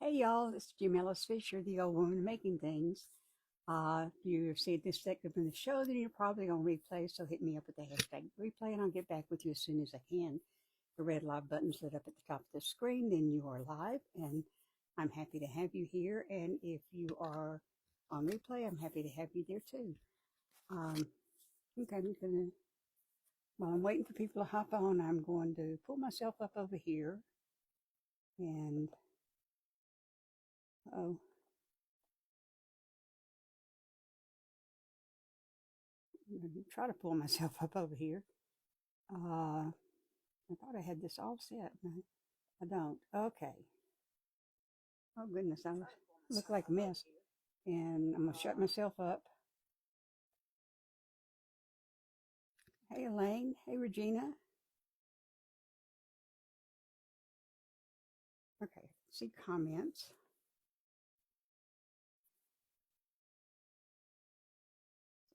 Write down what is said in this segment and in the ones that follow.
Hey y'all, it's Jamelis Fisher, the old woman making things. If you see this segment in the show, then you're probably on replay, so hit me up with the hashtag replay and I'll get back with you as soon as I can. The red live button's lit up at the top of the screen, then you are live, and I'm happy to have you here. And if you are on replay, I'm happy to have you there too. Okay, while I'm waiting for people to hop on, I'm going to pull myself up over here and, oh, I'm going to try to pull myself up over here. I thought I had this all set. No, I don't. Okay. Oh, goodness. I look like a mess. And I'm going to shut myself up. Hey, Elaine. Hey, Regina. Okay. See comments.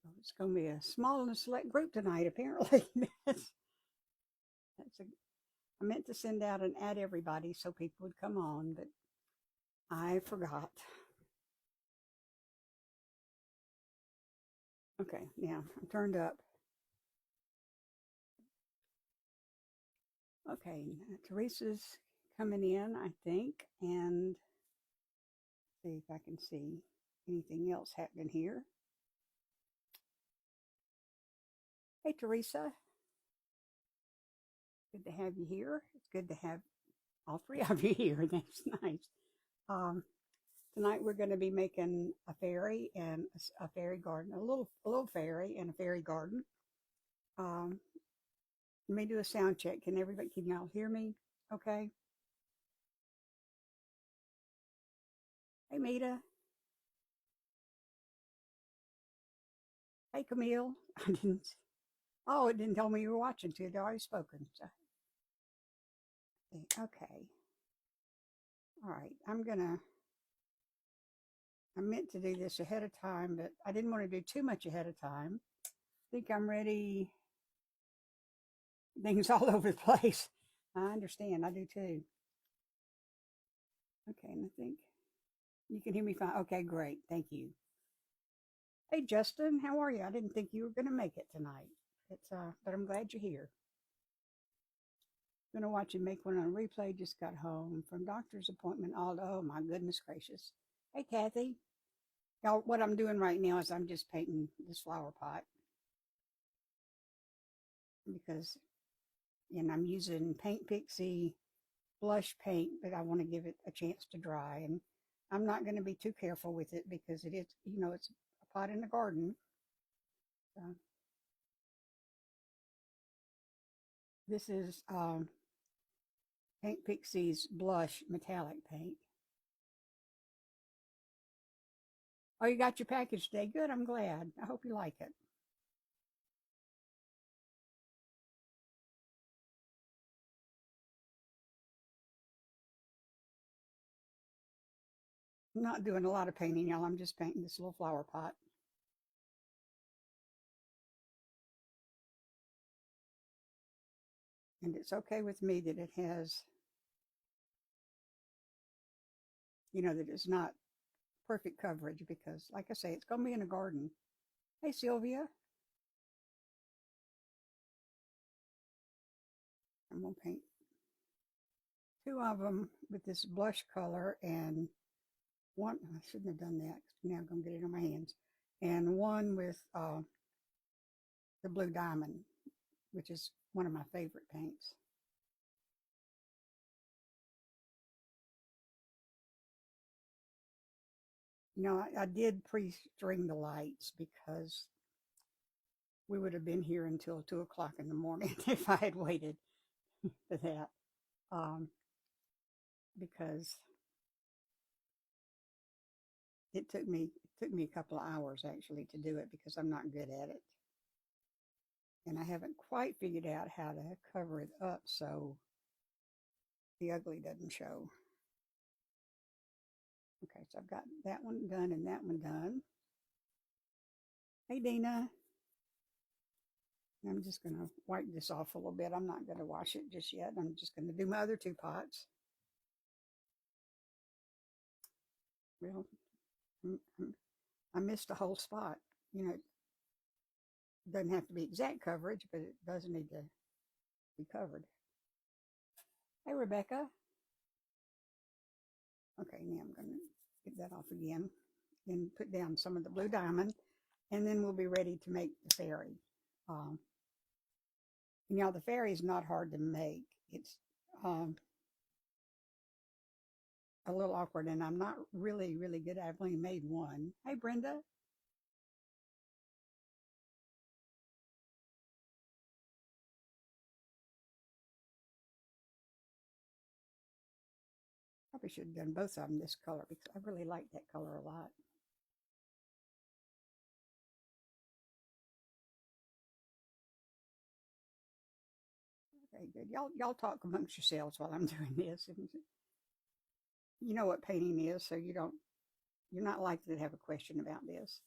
So it's going to be a small and select group tonight, apparently. I meant to send out an add everybody so people would come on, but I forgot. Okay. Now I'm turned up. Okay. Teresa's coming in, I think, and see if I can see anything else happening here. Hey, Teresa. Good to have you here. It's good to have all three of you here. That's nice. Um, Tonight we're going to be making a fairy and a fairy garden, a little fairy and a fairy garden. Um, Let me do a sound check. Can y'all hear me? Okay. Hey, Mita. Hey, Camille. I didn't. Oh, it didn't tell me you were watching too. I'd already spoken. So, okay. All right. I meant to do this ahead of time, but I didn't want to do too much ahead of time. I think I'm ready. Things all over the place. I understand. I do too. Okay, and I think you can hear me fine. Okay, great. Thank you. Hey, Justin, how are you? I didn't think you were going to make it tonight. But I'm glad you're here. Gonna watch you make one on replay. Just got home from doctor's appointment. Oh my goodness gracious. Hey, Kathy. Y'all, what I'm doing right now is I'm just painting this flower pot because, and I'm using Paint Pixie blush paint, but I want to give it a chance to dry. And I'm not going to be too careful with it because it is, it's a pot in the garden. This is Paint Pixie's blush metallic paint. Oh, you got your package today. Good. I'm glad. I hope you like it. I'm not doing a lot of painting, y'all. I'm just painting this little flower pot. And it's okay with me that it has, that it's not perfect coverage because, like I say, it's going to be in a garden. Hey, Sylvia. I'm going to paint two of them with this blush color and one, I shouldn't have done that. Now I'm going to get it on my hands. And one with the blue diamond, which is one of my favorite paints. I did pre-string the lights because we would have been here until 2 o'clock in the morning if I had waited for that. Because it took me a couple of hours actually to do it because I'm not good at it. And I haven't quite figured out how to cover it up so the ugly doesn't show. Okay, so I've got that one done and that one done. Hey, Dina. I'm just going to wipe this off a little bit. I'm not going to wash it just yet. I'm just going to do my other two pots. Well, I missed a whole spot. You know, it doesn't have to be exact coverage, but it does need to be covered. Hey, Rebecca. Okay, now I'm going to get that off again. Then put down some of the blue diamond, and then we'll be ready to make the fairy. Um, you know, the fairy is not hard to make. It's um, a little awkward, and I'm not really good. I've only made one. Hey, Brenda. Probably should have done both of them this color because I really like that color a lot. Okay, good. Y'all talk amongst yourselves while I'm doing this. And you know what painting is, so you're not likely to have a question about this.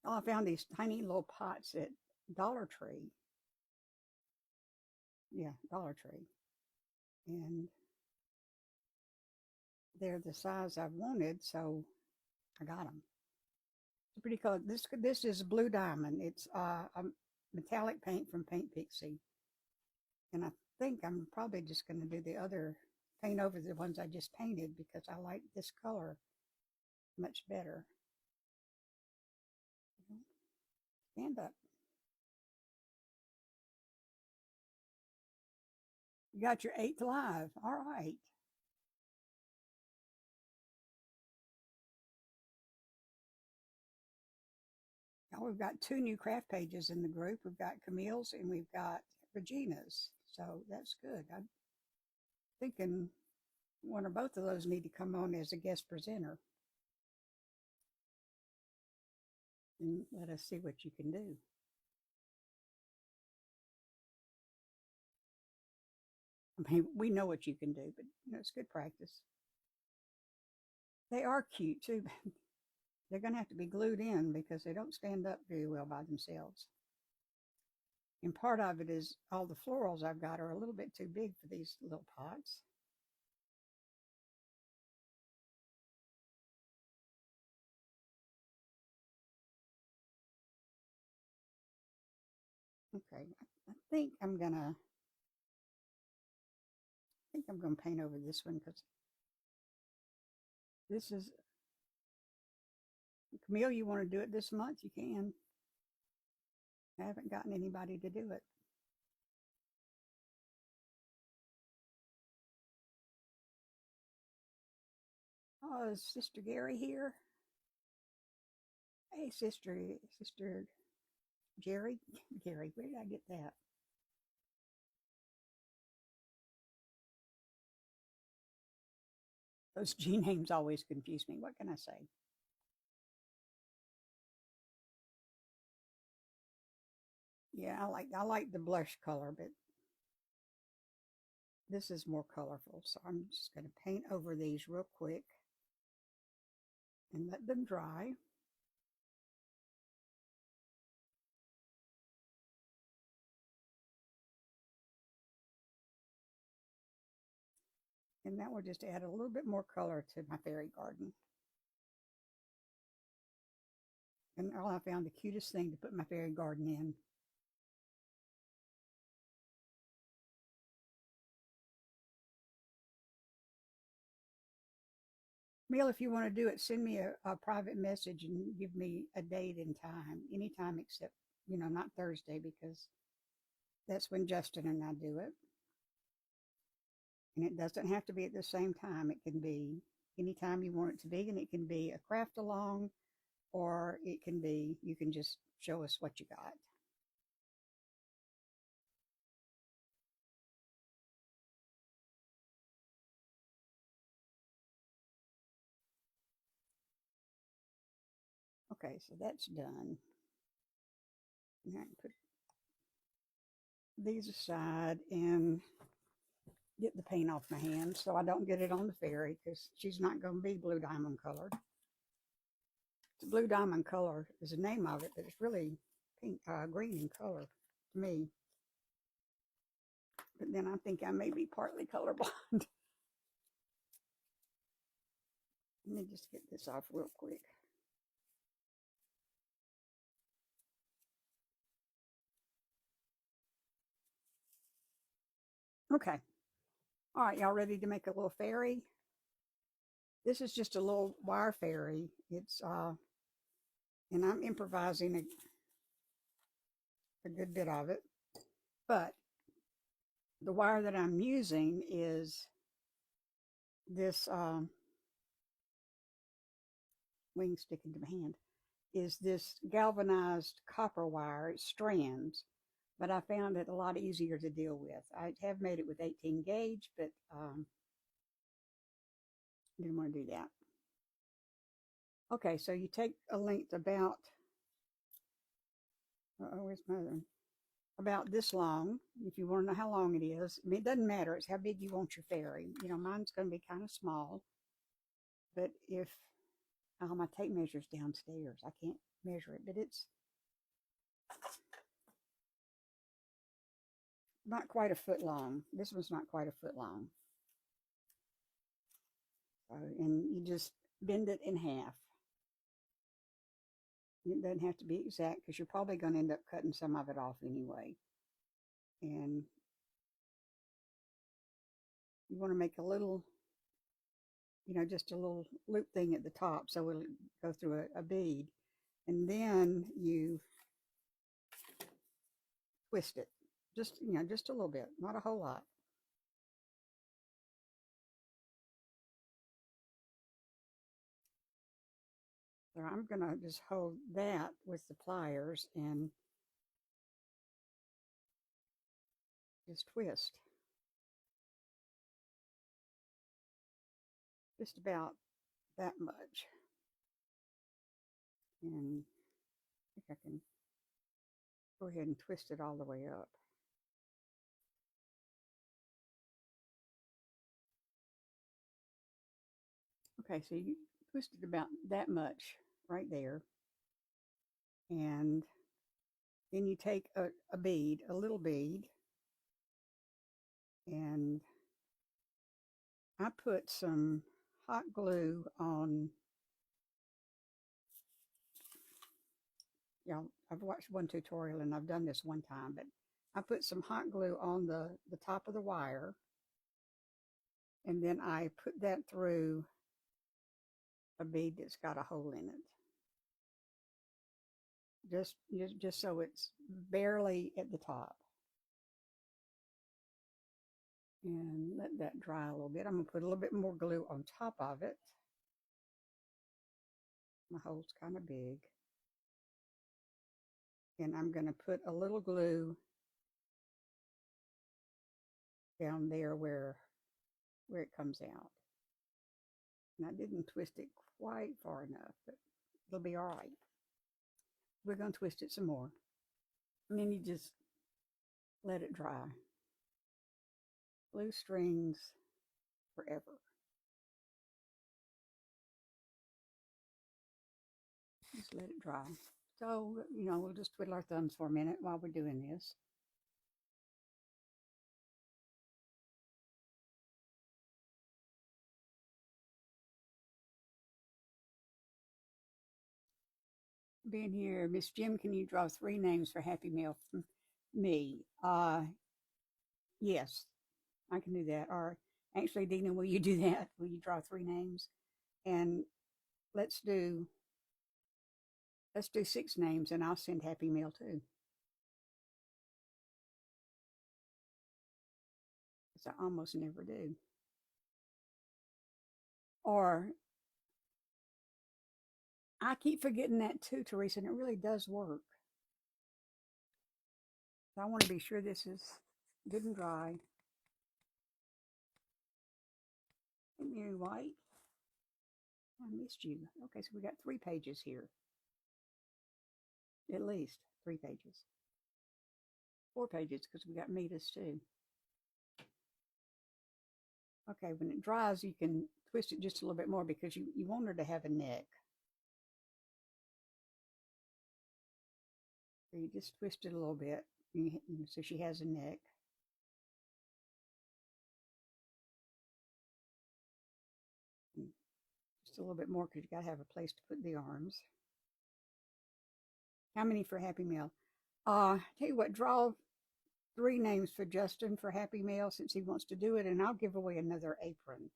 Oh, I found these tiny little pots at Dollar Tree. Yeah, Dollar Tree. And they're the size I wanted, so I got them. It's pretty cool. This is blue diamond. It's a metallic paint from Paint Pixie, and I think I'm probably just going to do the other paint over the ones I just painted because I like this color much better. Stand up. You got your 8th live. All right. Now we've got 2 new craft pages in the group. We've got Camille's and we've got Regina's. So that's good. I'm thinking one or both of those need to come on as a guest presenter and let us see what you can do. I mean, we know what you can do, but it's good practice. They are cute too. They're going to have to be glued in because they don't stand up very well by themselves. And part of it is all the florals I've got are a little bit too big for these little pots. Okay, I think I'm gonna paint over this one because this is Camille. You want to do it this month? You can. I haven't gotten anybody to do it. Oh, is Sister Gary here? Hey, Sister Jerry, Gary. Where did I get that? Those G names always confuse me. What can I say? Yeah, I like the blush color, but this is more colorful. So I'm just going to paint over these real quick and let them dry. And that will just add a little bit more color to my fairy garden. And I found the cutest thing to put my fairy garden in. Neil, if you want to do it, send me a private message and give me a date and time, anytime except, not Thursday because that's when Justin and I do it. And it doesn't have to be at the same time. It can be anytime you want it to be, and it can be a craft along, or it can be, you can just show us what you got. Okay, so that's done. Now I can put these aside and get the paint off my hands so I don't get it on the fairy because she's not going to be blue diamond colored. It's blue diamond color is the name of it, but it's really pink, green in color to me. But then I think I may be partly colorblind. Let me just get this off real quick. Okay. All right, y'all ready to make a little fairy? This is just a little wire fairy. It's and I'm improvising a good bit of it. But the wire that I'm using is this wing sticking to my hand, is this galvanized copper wire. It strands, but I found it a lot easier to deal with. I have made it with 18 gauge, but didn't want to do that. Okay, so you take a length about, where's my other? About this long. If you want to know how long it is, I mean, it doesn't matter. It's how big you want your fairy. You know, mine's going to be kind of small, but if, oh, my tape measure's downstairs. I can't measure it, but it's not quite a foot long. This one's not quite a foot long. So, and you just bend it in half. It doesn't have to be exact because you're probably going to end up cutting some of it off anyway. And you want to make a little, you know, just a little loop thing at the top so it'll go through a bead. And then you twist it. Just, you know, just a little bit, not a whole lot. So I'm going to just hold that with the pliers and just twist. Just about that much. And I think I can go ahead and twist it all the way up. Okay, so you twisted about that much right there. And then you take a bead, a little bead, and I put some hot glue on, you know, I've watched one tutorial and I've done this one time, but I put some hot glue on the top of the wire, and then I put that through a bead that's got a hole in it. Just so it's barely at the top. And let that dry a little bit. I'm going to put a little bit more glue on top of it. My hole's kind of big. And I'm going to put a little glue down there where it comes out. And I didn't twist it quite far enough, but it'll be all right. We're going to twist it some more. And then you just let it dry. Glue strings forever. Just let it dry. So, you know, we'll just twiddle our thumbs for a minute while we're doing this. Being here, Miss Jim, can you draw 3 names for Happy Meal from me? Yes, I can do that. Or actually, Dina, will you do that? Will you draw 3 names? And let's do 6 names, and I'll send Happy Meal too. Because I almost never do. Or I keep forgetting that too, Teresa, and it really does work. So I want to be sure this is good and dry. And Mary White, I missed you. Okay, so we got 3 pages here. At least 3 pages. 4 pages because we got Mita's too. Okay, when it dries, you can twist it just a little bit more because you want her to have a neck. So you just twist it a little bit so she has a neck. Just a little bit more because you got to have a place to put the arms. How many for Happy Meal? Tell you what, draw 3 names for Justin for Happy Meal since he wants to do it, and I'll give away another apron.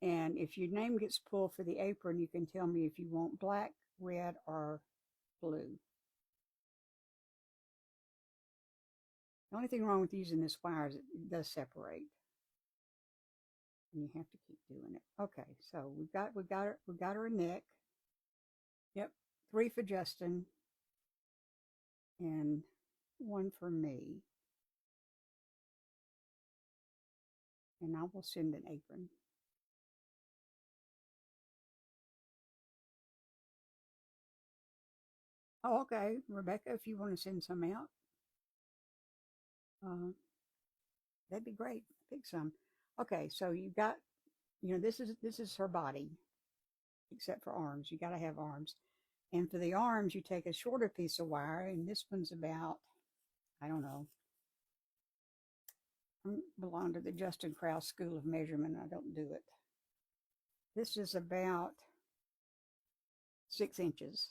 And if your name gets pulled for the apron, you can tell me if you want black, red, or blue. The only thing wrong with using this wire is it does separate. And you have to keep doing it. Okay, so we got her a neck. Yep, 3 for Justin and 1 for me. And I will send an apron. Oh, okay, Rebecca, if you want to send some out, that'd be great. Pick some. Okay, so you got, this is her body, except for arms. You got to have arms. And for the arms, you take a shorter piece of wire, and this one's about, I don't know. I belong to the Justin Krause School of Measurement. I don't do it. This is about 6 inches.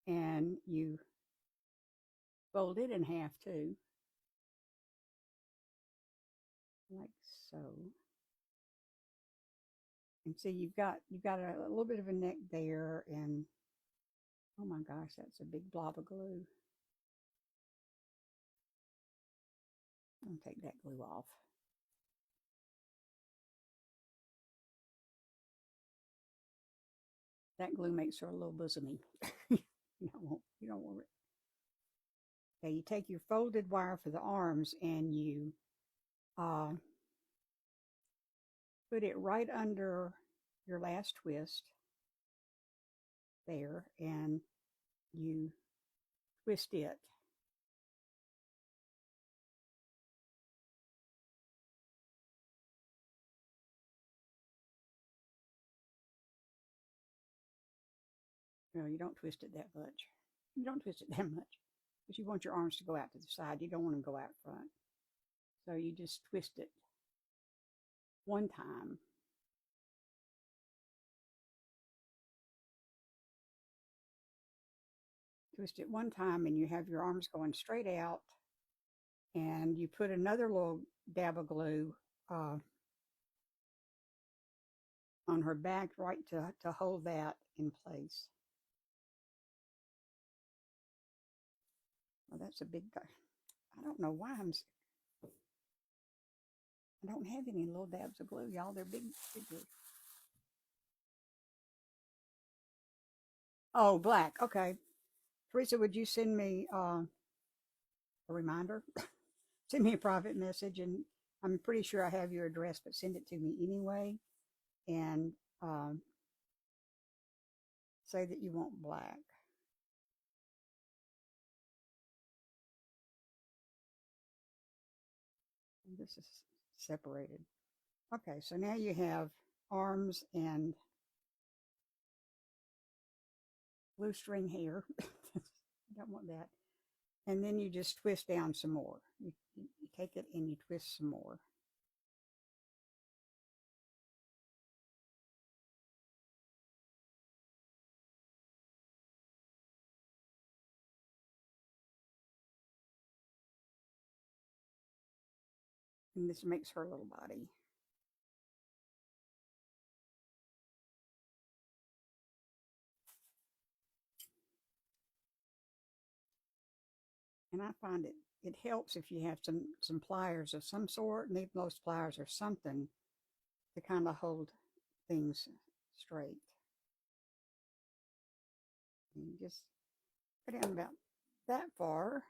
And you fold it in half too. Like so. And see, you've got a little bit of a neck there, and oh my gosh, that's a big blob of glue. I'll take that glue off. That glue makes her a little bosomy. you don't want it. Okay, you take your folded wire for the arms and you put it right under your last twist there, and you twist it. No, you don't twist it that much. You don't twist it that much because you want your arms to go out to the side. You don't want them to go out front. So you just twist it one time. Twist it one time and you have your arms going straight out, and you put another little dab of glue on her back right to hold that in place. Well, that's a big guy. I don't know why I don't have any little dabs of glue, y'all. They're big. Oh, black. Okay. Teresa, would you send me a reminder? Send me a private message, and I'm pretty sure I have your address, but send it to me anyway. And say that you want black. This is separated. Okay, so now you have arms and blue string hair. You don't want that. And then you just twist down some more. You take it and you twist some more. And this makes her little body. And I find it helps if you have some pliers of some sort, needle nose pliers or something to kind of hold things straight. And you just put down about that far.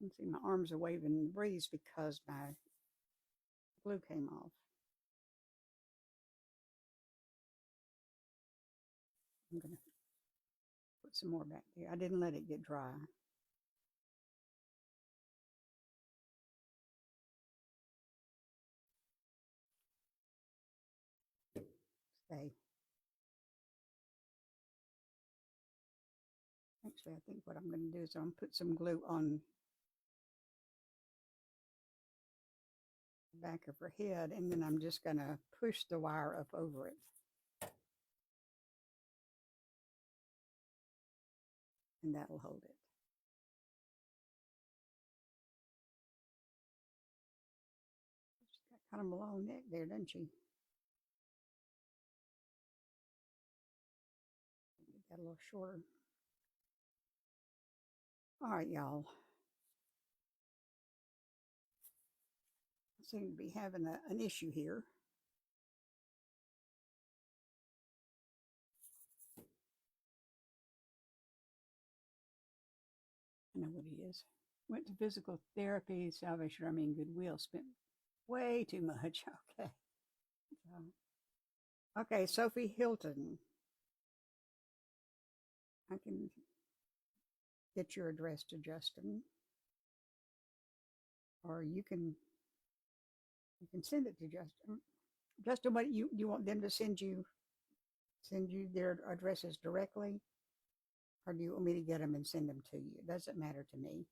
You can see my arms are waving in the breeze because my glue came off. I'm going to put some more back there. I didn't let it get dry. Stay. Actually, I think what I'm going to do is I'm going to put some glue on back of her head, and then I'm just going to push the wire up over it. And that'll hold it. She's got kind of a long neck there, doesn't she? Get that a little shorter. All right, y'all. I seem to be having an issue here. I know what it is. Went to physical therapy, Salvation Army, and Goodwill. Spent way too much. Okay. Okay, Sophie Hilton. I can get your address to Justin, or you can send it to Justin. Justin, what you want them to send you their addresses directly, or do you want me to get them and send them to you? It doesn't matter to me.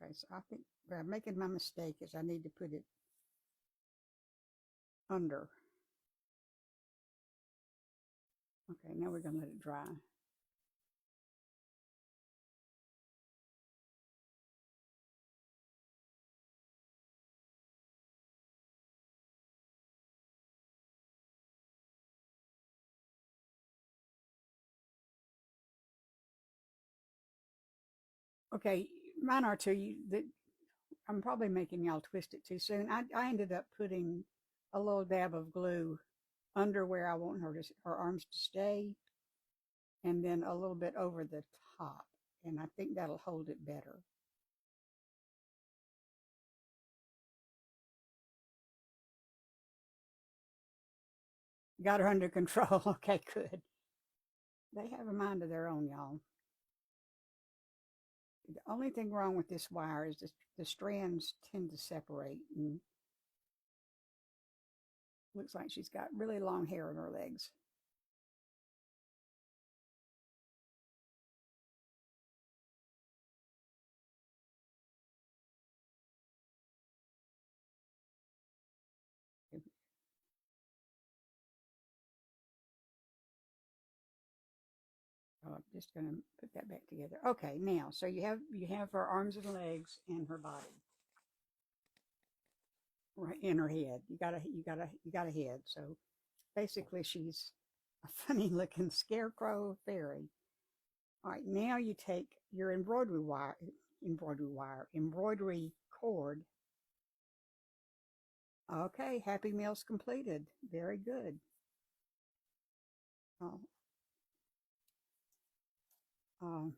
Okay, so I think where I'm making my mistake is I need to put it under. Okay, now we're going to let it dry. Okay, mine are too. I'm probably making y'all twist it too soon. I ended up putting a little dab of glue under where I want her arms to stay, and then a little bit over the top, and I think that'll hold it better. Got her under control. Okay, good. They have a mind of their own, y'all. The only thing wrong with this wire is the strands tend to separate, and looks like she's got really long hair on her legs. I'm just going to put that back together. Okay, now, so you have her arms and legs and her body. Right in her head. You got a head. So basically she's a funny looking scarecrow fairy. All right, now you take your embroidery cord. Okay, Happy Meal's completed. Very good. Oh,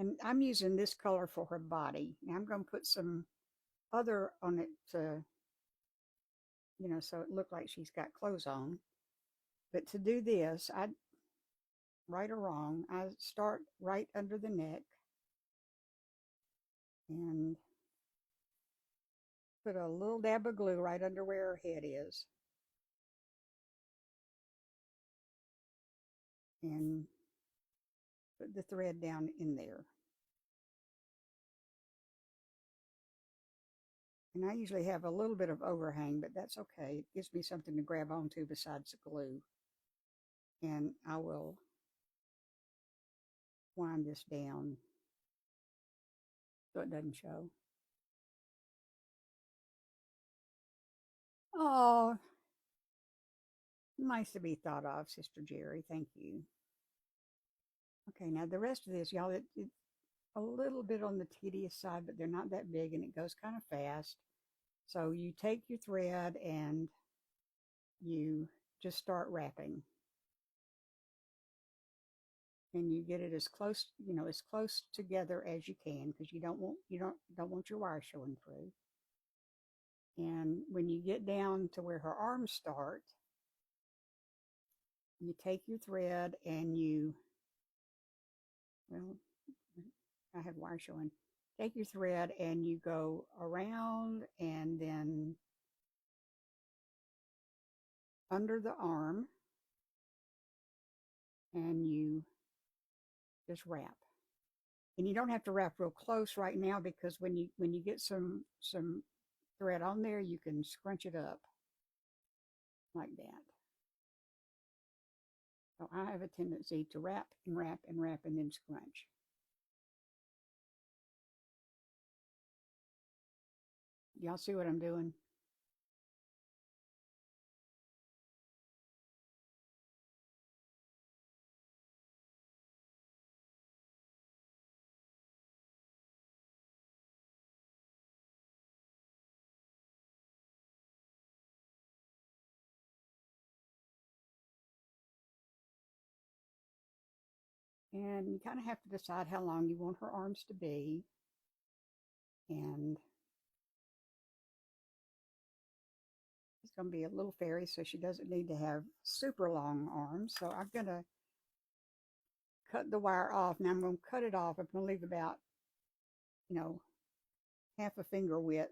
and I'm using this color for her body. Now I'm going to put some other on it to, so it looked like she's got clothes on. But to do this, right or wrong, I start right under the neck and put a little dab of glue right under where her head is. And put the thread down in there. And I usually have a little bit of overhang, but that's okay. It gives me something to grab onto besides the glue. And I will wind this down so it doesn't show. Oh, nice to be thought of, Sister Jerry. Thank you. Okay, now the rest of this, y'all, it's a little bit on the tedious side, but they're not that big, and it goes kind of fast. So you take your thread and you just start wrapping. And you get it as close, as close together as you can, because you don't want your wire showing through. And when you get down to where her arms start, you take your thread and I have wire showing. Take your thread and you go around and then under the arm, and you just wrap. And you don't have to wrap real close right now, because when you get some thread on there, you can scrunch it up like that. So I have a tendency to wrap and wrap and wrap and then scrunch. Y'all see what I'm doing? And you kind of have to decide how long you want her arms to be. And it's going to be a little fairy, so she doesn't need to have super long arms. So I'm going to cut the wire off. Now I'm going to cut it off. I'm going to leave about, you know, half a finger width.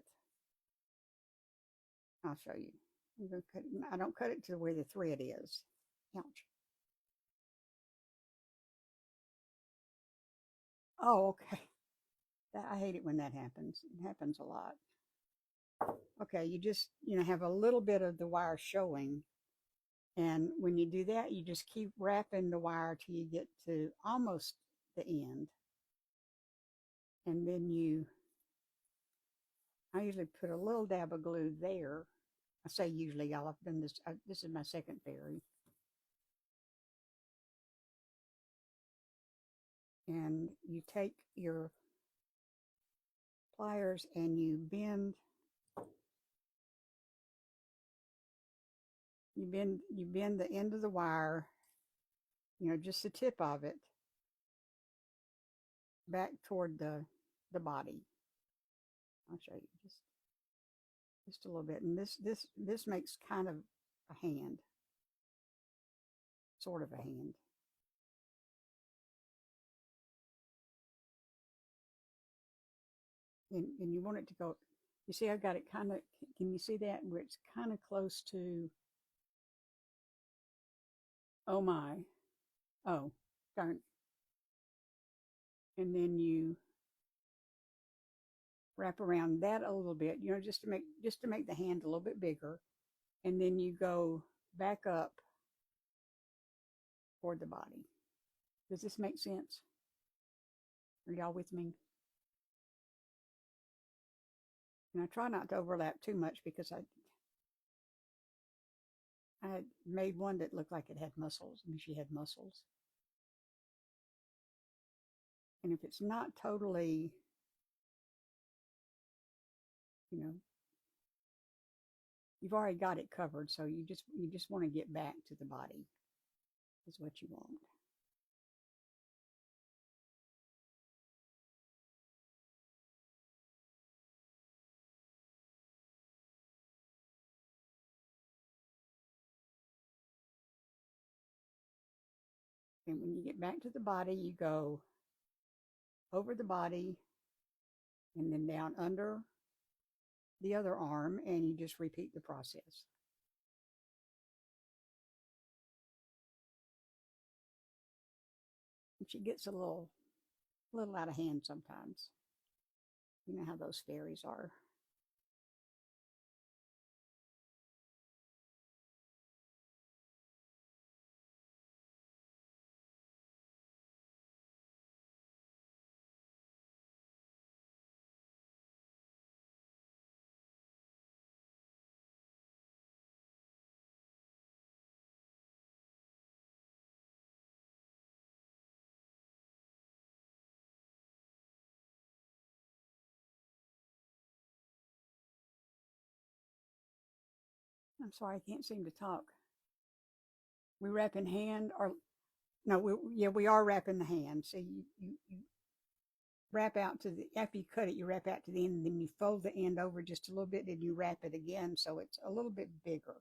I'll show you. I'm going to cut it. I don't cut it to where the thread is. Ouch. Oh, okay. I hate it when that happens. It happens a lot. Okay, you just, have a little bit of the wire showing. And when you do that, you just keep wrapping the wire till you get to almost the end. And then I usually put a little dab of glue there. I say usually, y'all, I've done this. This is my second fairy. And you take your pliers and you bend the end of the wire, just the tip of it, back toward the body. I'll show you just a little bit. And this makes kind of a hand, sort of a hand. And you want it to go, you see I've got it kind of, can you see that, where it's kind of close to, oh my, oh, darn. And then you wrap around that a little bit, just to make the hand a little bit bigger. And then you go back up toward the body. Does this make sense? Are y'all with me? And I try not to overlap too much, because I had made one that looked like it had muscles. I mean, she had muscles. And if it's not totally, you've already got it covered, so you just want to get back to the body is what you want. And when you get back to the body, you go over the body and then down under the other arm, and you just repeat the process. And she gets a little out of hand sometimes. You know how those fairies are. I'm sorry, I can't seem to talk. We wrap in hand, or no, we are wrapping the hand. So you wrap out to the, after you cut it, you wrap out to the end, and then you fold the end over just a little bit, and you wrap it again so it's a little bit bigger.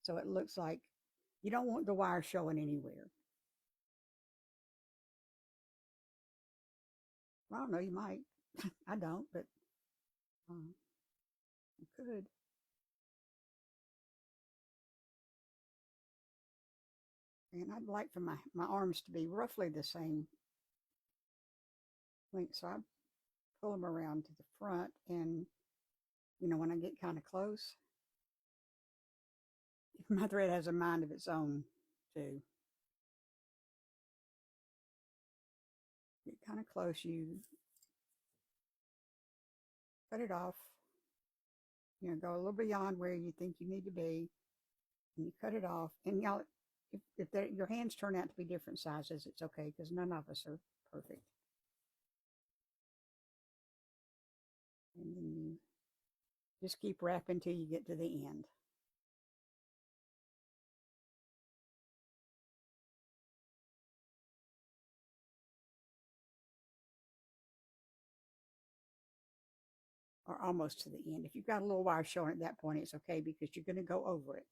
So it looks like you don't want the wire showing anywhere. I don't know, you might. I don't, but you could. And I'd like for my arms to be roughly the same link. So I pull them around to the front, and when I get kind of close, my thread has a mind of its own too. Get kind of close, you cut it off. Go a little beyond where you think you need to be, and you cut it off. And y'all, if your hands turn out to be different sizes, it's okay because none of us are perfect. And then you just keep wrapping till you get to the end. Or almost to the end. If you've got a little wire showing at that point, it's okay because you're going to go over it.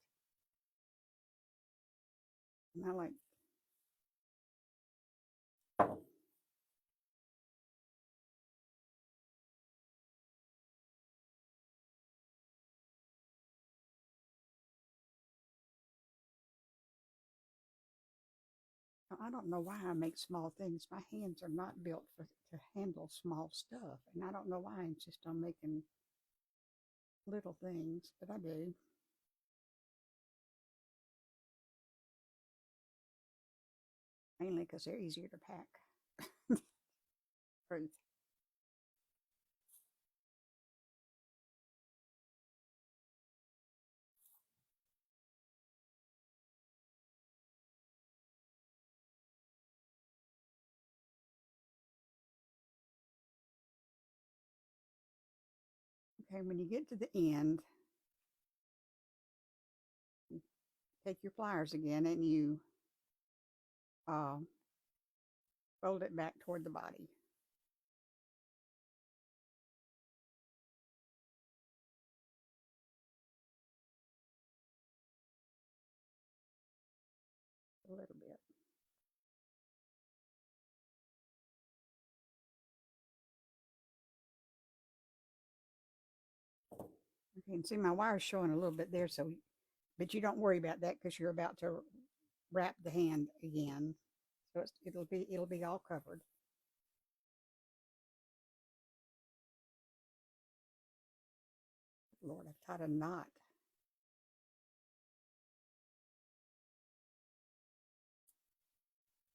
And I like I don't know why I make small things. My hands are not built to handle small stuff. And I don't know why I insist on making little things, but I do. Mainly because they're easier to pack. Truth. Okay, when you get to the end, you take your pliers again and you uh, fold it back toward the body. A little bit. Okay, and see my wire's showing a little bit there, but you don't worry about that because you're about to wrap the hand again, so it'll be all covered. Lord, I've tied a knot.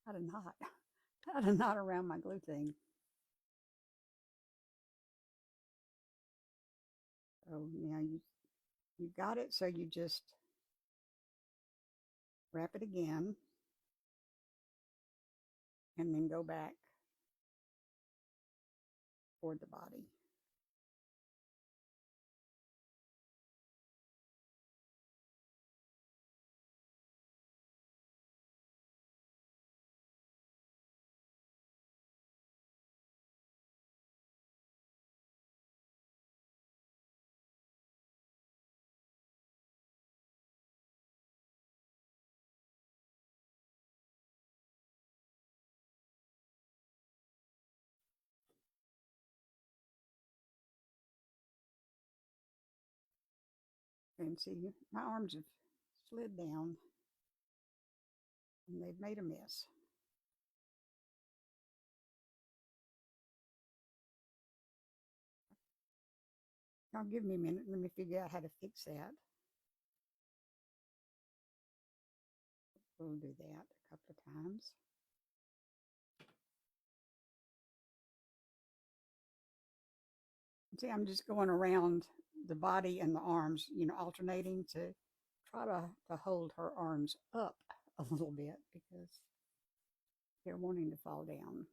Tied a knot. Tied a knot around my glue thing. So now you've got it. So you just wrap it again, and then go back toward the body. And see, my arms have slid down, and they've made a mess. Now give me a minute. Let me figure out how to fix that. We'll do that a couple of times. See, I'm just going around the body and the arms, alternating to try to hold her arms up a little bit because they're wanting to fall down.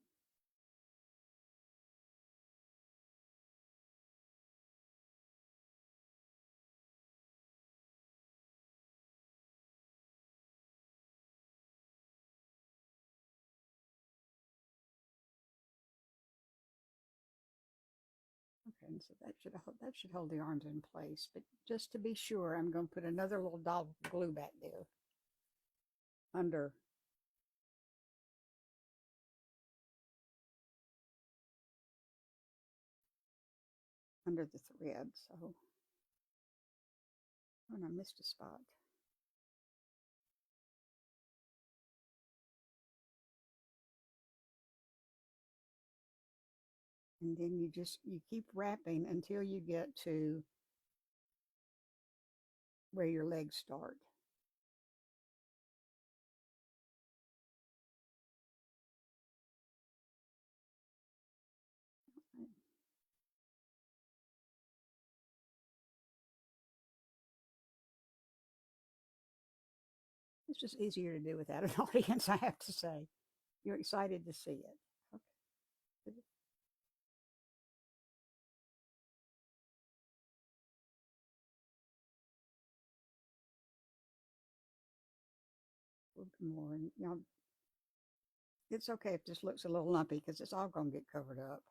Okay, and so that should hold the arms in place. But just to be sure, I'm going to put another little dot of glue back there under the thread. So, I missed a spot. And then you keep wrapping until you get to where your legs start. It's just easier to do without an audience, I have to say. You're excited to see it. Okay. A little bit more. And, it's okay if this looks a little lumpy because it's all going to get covered up.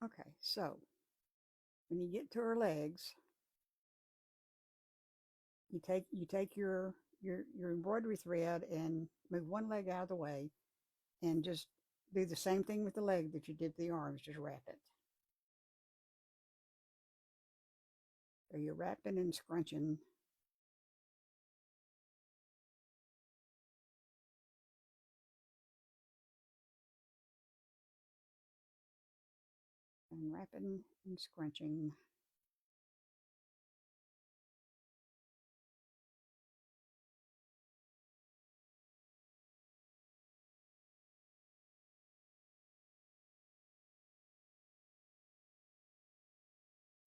Okay, so when you get to her legs, you take your embroidery thread and move one leg out of the way and just do the same thing with the leg that you did the arms, just wrap it. So you're wrapping and scrunching. And wrapping and scrunching.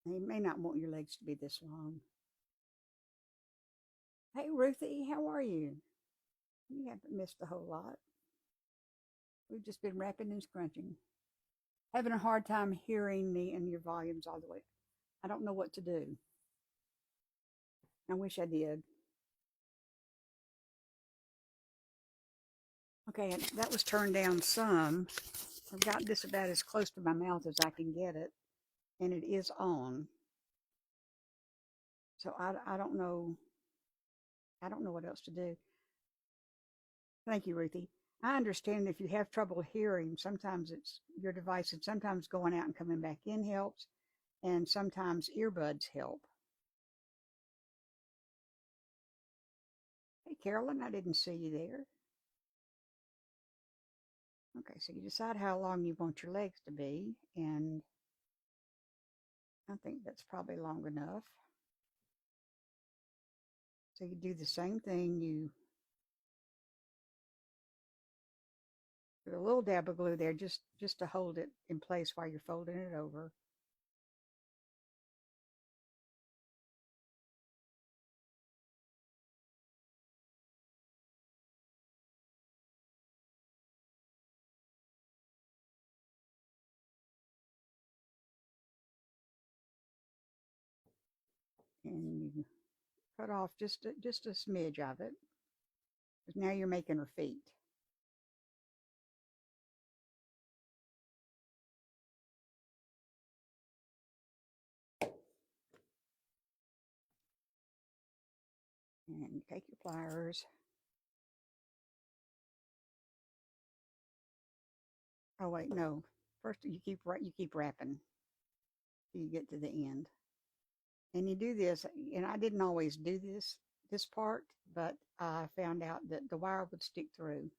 You may not want your legs to be this long. Hey, Ruthie, how are you? You haven't missed a whole lot. We've just been wrapping and scrunching. Having a hard time hearing me and your volumes all the way. I don't know what to do. I wish I did. Okay, that was turned down some. I've got this about as close to my mouth as I can get it, and it is on. So I don't know. I don't know what else to do. Thank you, Ruthie. I understand if you have trouble hearing, sometimes it's your device, and sometimes going out and coming back in helps, and sometimes earbuds help. Hey, Carolyn, I didn't see you there. Okay, so you decide how long you want your legs to be, and I think that's probably long enough. So you do the same thing. You put a little dab of glue there just to hold it in place while you're folding it over. And you cut off just a smidge of it. Because now you're making her feet. And you take your pliers. Oh wait, no. First you keep wrapping till you get to the end. And you do this, and I didn't always do this part, but I found out that the wire would stick through.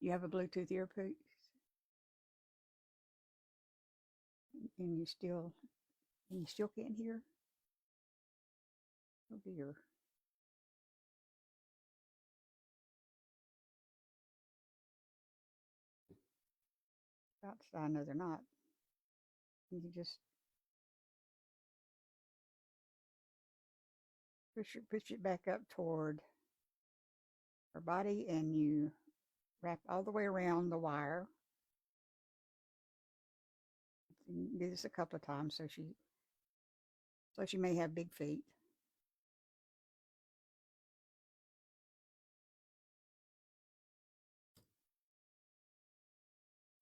You have a Bluetooth earpiece, and you still can't hear. Oh dear. About to I know they're not. You just push it back up toward her body, and you wrap all the way around the wire. You do this a couple of times so she may have big feet.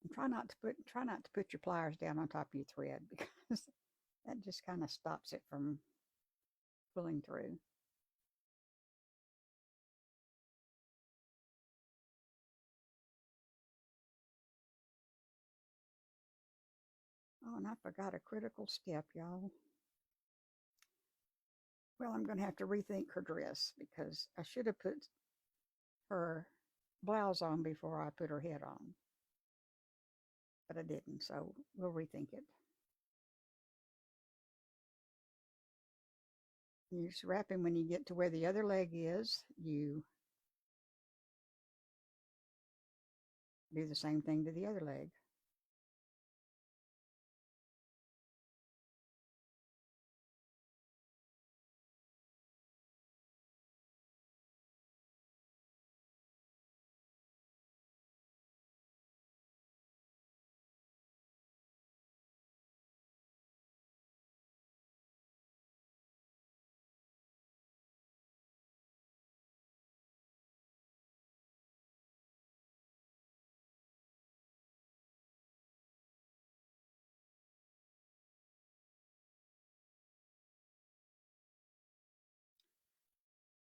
And try not to put your pliers down on top of your thread because that just kind of stops it from pulling through. Oh, and I forgot a critical step, y'all. Well, I'm going to have to rethink her dress because I should have put her blouse on before I put her head on, but I didn't, so we'll rethink it. You just wrap him when you get to where the other leg is. You do the same thing to the other leg.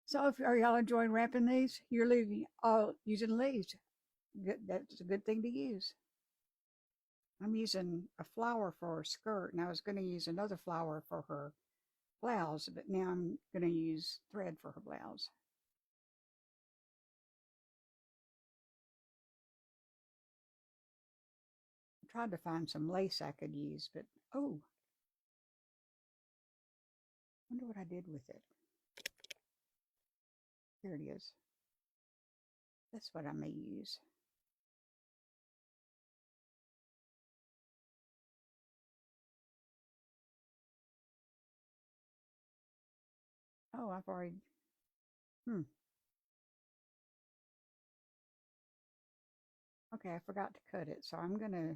So if are y'all enjoying wrapping these, you're leaving all using leaves. Good, that's a good thing to use. I'm using a flower for her skirt, and I was going to use another flower for her blouse, but now I'm going to use thread for her blouse. I tried to find some lace I could use, but oh, I wonder what I did with it. Here it is. That's what I may use. Oh, I've already, hmm. Okay, I forgot to cut it, so I'm going to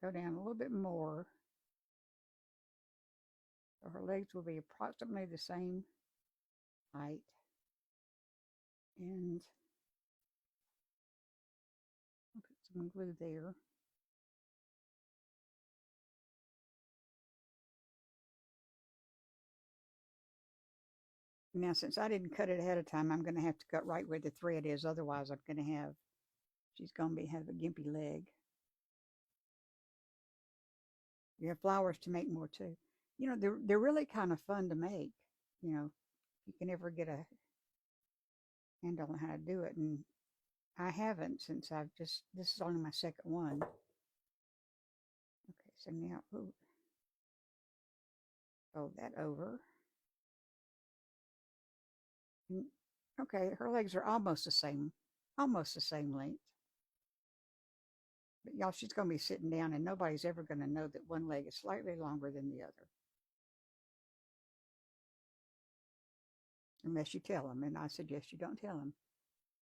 go down a little bit more. So her legs will be approximately the same height. And I'll put some glue there. Now, since I didn't cut it ahead of time, I'm going to have to cut right where the thread is. Otherwise, I'm going to have, she's going to have a gimpy leg. You have flowers to make more too. You know, they're really kind of fun to make. You know, you can ever get a handle on how to do it. And I haven't since I've just, this is only my second one. Okay, so now, ooh, fold that over. And, okay, her legs are almost the same length. But y'all, she's going to be sitting down and nobody's ever going to know that one leg is slightly longer than the other. Unless you tell them, and I suggest you don't tell them.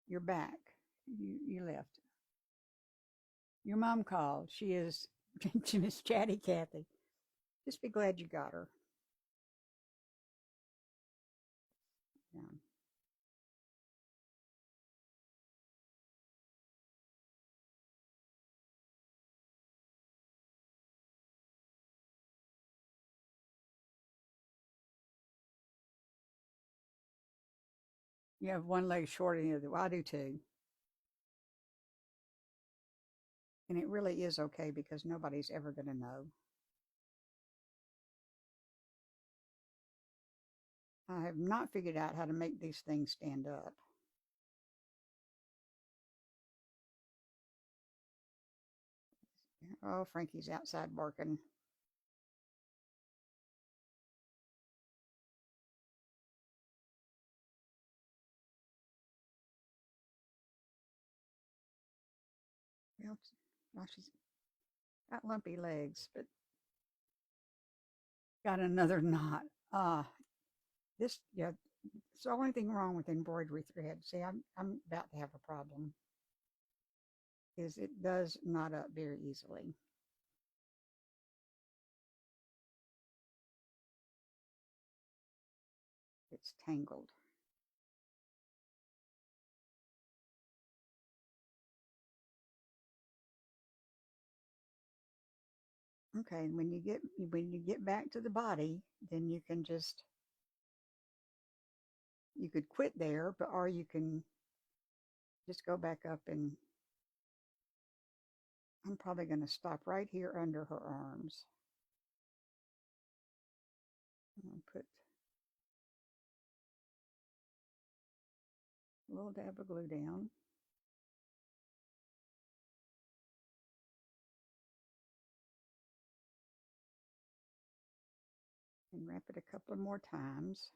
You're back. You left. Your mom called. She is Miss Chatty Cathy. Just be glad you got her. Yeah. You have one leg shorter than the other. Well, I do too. And it really is okay because nobody's ever going to know. I have not figured out how to make these things stand up. Oh, Frankie's outside barking. Well, she's got lumpy legs, but got another knot. This, yeah, it's the only thing wrong with embroidery thread. See, I'm about to have a problem. Is it does knot up very easily. It's tangled. Okay, when you get back to the body, then you can just you could quit there, but or you can just go back up and I'm probably going to stop right here under her arms. I'm going to put a little dab of glue down. And wrap it a couple of more times.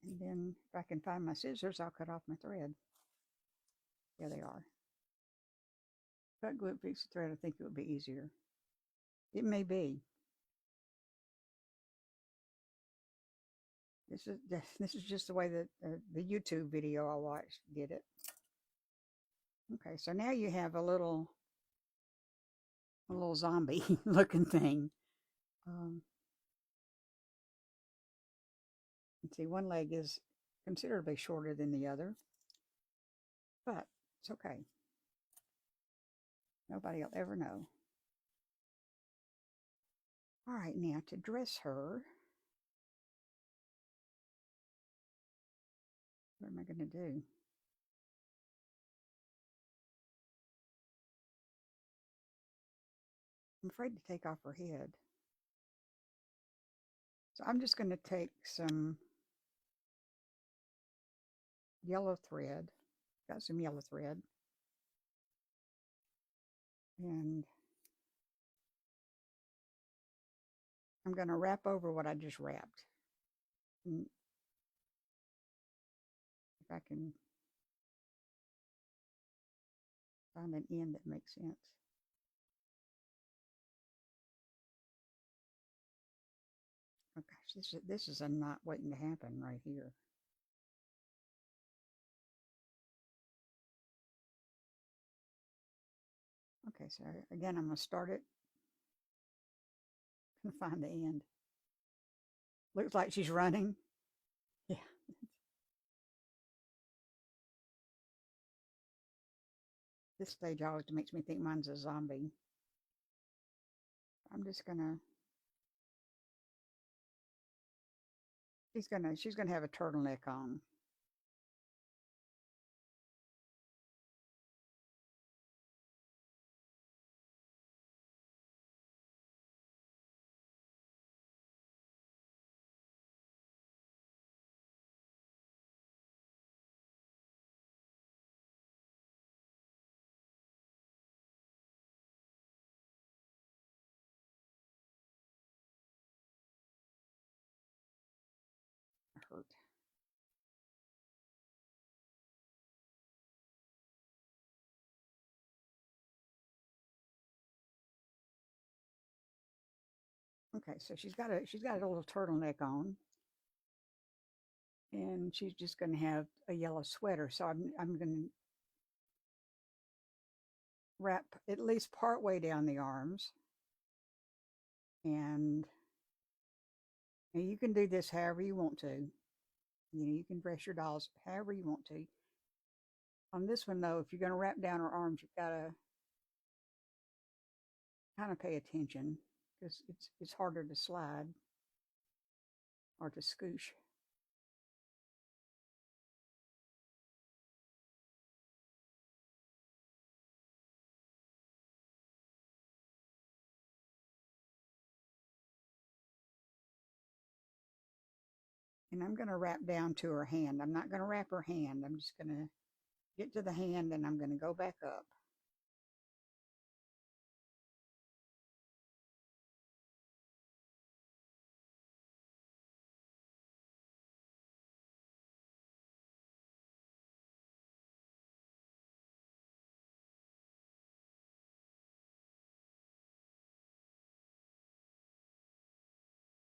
And then if I can find my scissors, I'll cut off my thread. There they are. If I glue fix the thread, I think it would be easier. It may be. This is just the way that the YouTube video I watched did it. Okay, so now you have a little zombie looking thing. You see, one leg is considerably shorter than the other, but it's okay. Nobody will ever know. All right, now to dress her, what am I going to do? I'm afraid to take off her head. So I'm just going to take some yellow thread. Got some yellow thread. And I'm going to wrap over what I just wrapped. And if I can find an end that makes sense. Oh gosh, this is a knot waiting to happen right here. Okay, so again, I'm going to start it and find the end. Looks like she's running. Yeah. This stage always makes me think mine's a zombie. I'm just gonna. She's gonna have a turtleneck on. Hurt. Okay, so she's got a little turtleneck on, and she's just going to have a yellow sweater. So I'm going to wrap at least part way down the arms, and you can do this however you want to. You know, you can dress your dolls however you want to. On this one though, if you're going to wrap down her arms, you've got to kind of pay attention because it's harder to slide or to scoosh. And I'm going to wrap down to her hand. I'm not going to wrap her hand. I'm just going to get to the hand and I'm going to go back up.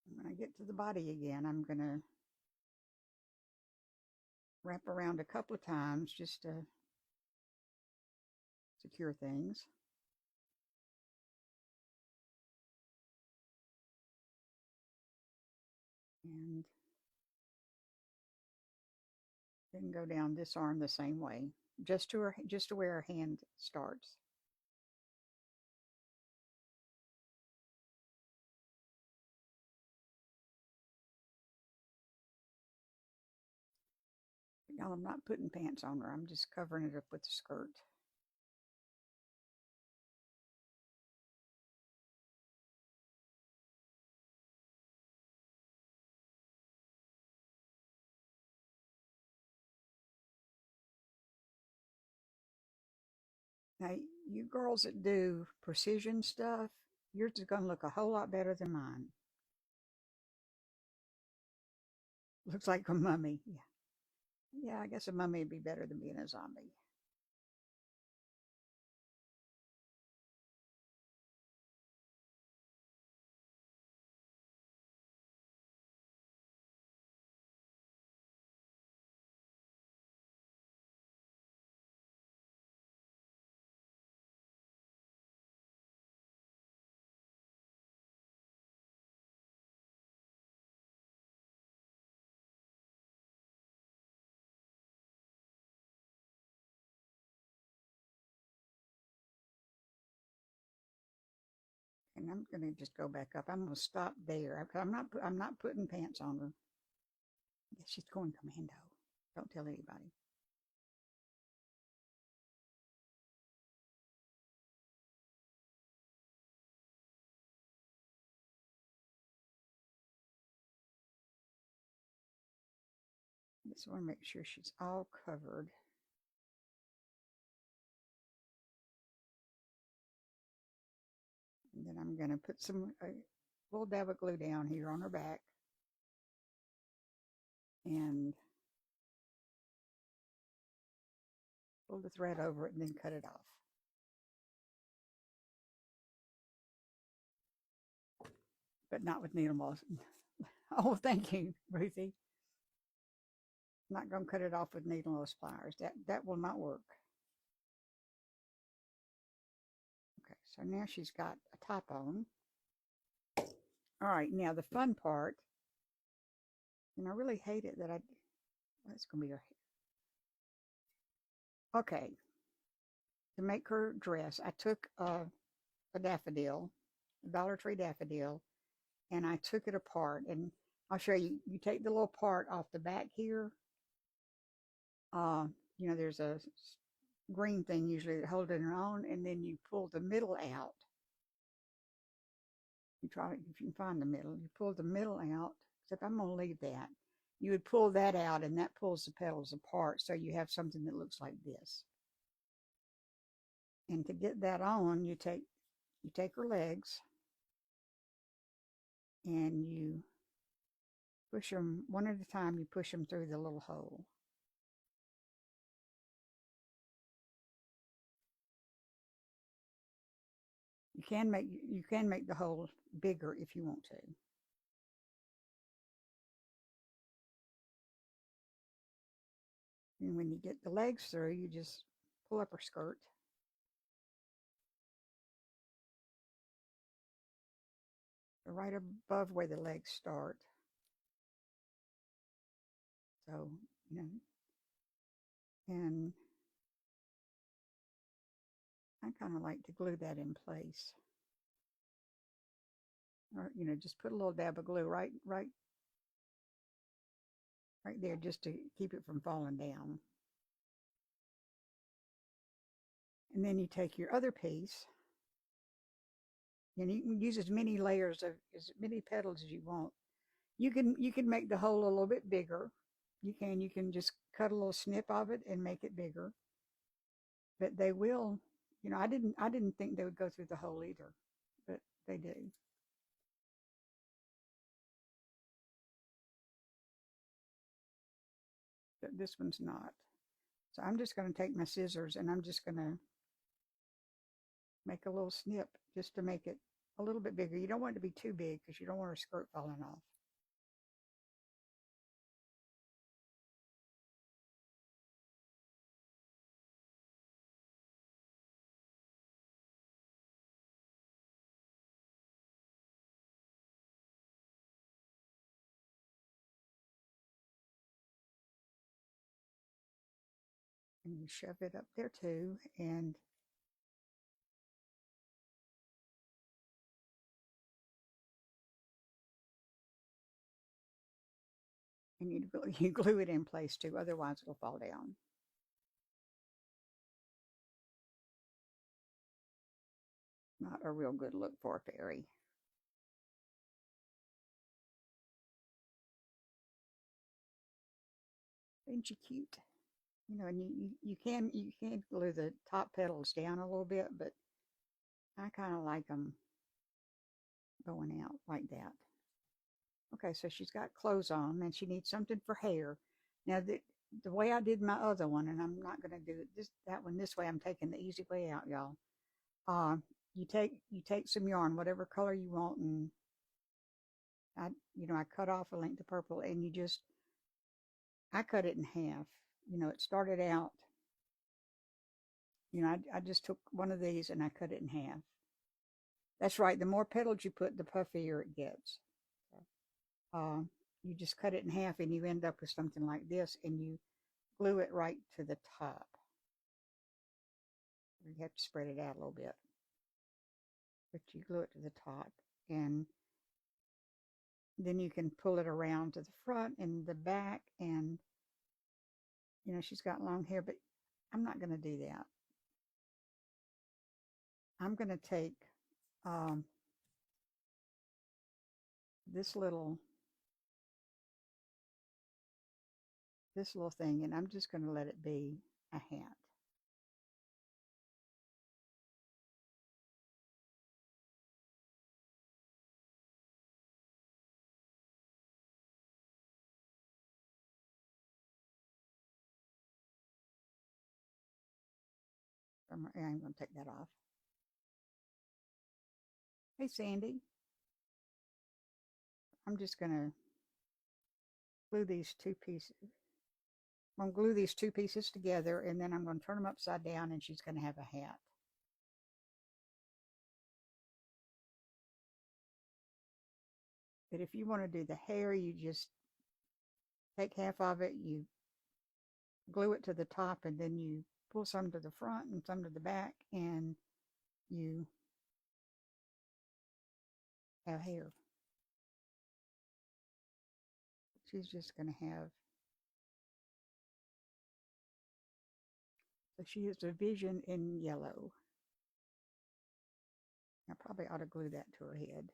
When I get to the body again, I'm going to wrap around a couple of times just to secure things. And then go down this arm the same way, just to where her hand starts. Y'all, I'm not putting pants on her. I'm just covering it up with the skirt. Now, you girls that do precision stuff, yours is going to look a whole lot better than mine. Looks like a mummy. Yeah. Yeah, I guess a mummy would be better than being a zombie. And I'm going to just go back up. I'm going to stop there. I'm not putting pants on her. I guess she's going commando. Don't tell anybody. Just want to make sure she's all covered. And then I'm going to put a little dab of glue down here on her back. And pull the thread over it and then cut it off. But not with needle moss. Oh, thank you, Ruthie. I'm not going to cut it off with needle nose pliers. That will not work. Okay, so now she's got a top on. All right, now the fun part, and I really hate it that that's going to be her hair. Okay, to make her dress, I took a daffodil, a Dollar Tree daffodil, and I took it apart. And I'll show you. You take the little part off the back here. Uh, there's a green thing usually that holds it on, and then you pull the middle out. You try if you can find the middle. You pull the middle out. Except I'm going to leave that. You would pull that out, and that pulls the petals apart, so you have something that looks like this. And to get that on, you take her legs, and you push them one at a time. You push them through the little hole. You can make the hole bigger if you want to. And when you get the legs through, you just pull up her skirt. Right above where the legs start. So, and I kind of like to glue that in place. Or, just put a little dab of glue right there just to keep it from falling down. And then you take your other piece, and you can use as many layers of as many petals as you want. You can make the hole a little bit bigger. You can just cut a little snip of it and make it bigger. But they will, I didn't think they would go through the hole either, but they do. But this one's not. So I'm just going to take my scissors and I'm just going to make a little snip just to make it a little bit bigger. You don't want it to be too big because you don't want her skirt falling off. And you shove it up there too. And you glue it in place too, otherwise it'll fall down. Not a real good look for a fairy. Ain't she cute? You know, and you can glue the top petals down a little bit, but I kind of like them going out like that. Okay, so she's got clothes on and she needs something for hair. Now the way I did my other one, and I'm not gonna do that one this way. I'm taking the easy way out, y'all. Uh, you take some yarn, whatever color you want, and I cut off a length of purple, and I cut it in half. It started out. I just took one of these and I cut it in half. That's right. The more petals you put, the puffier it gets. Uh, you just cut it in half and you end up with something like this, and you glue it right to the top. You have to spread it out a little bit, but you glue it to the top, and then you can pull it around to the front and the back. And she's got long hair, but I'm not going to do that. I'm going to take um, this little thing, and I'm just going to let it be a hat. I'm going to take that off. Hey, Sandy. I'm just going to glue these two pieces. I'm going to glue these two pieces together, and then I'm going to turn them upside down, and she's going to have a hat. But if you want to do the hair, you just take half of it, you glue it to the top, and then you pull some to the front and some to the back, and you have hair. She's just going to have, so she has a vision in yellow. I probably ought to glue that to her head.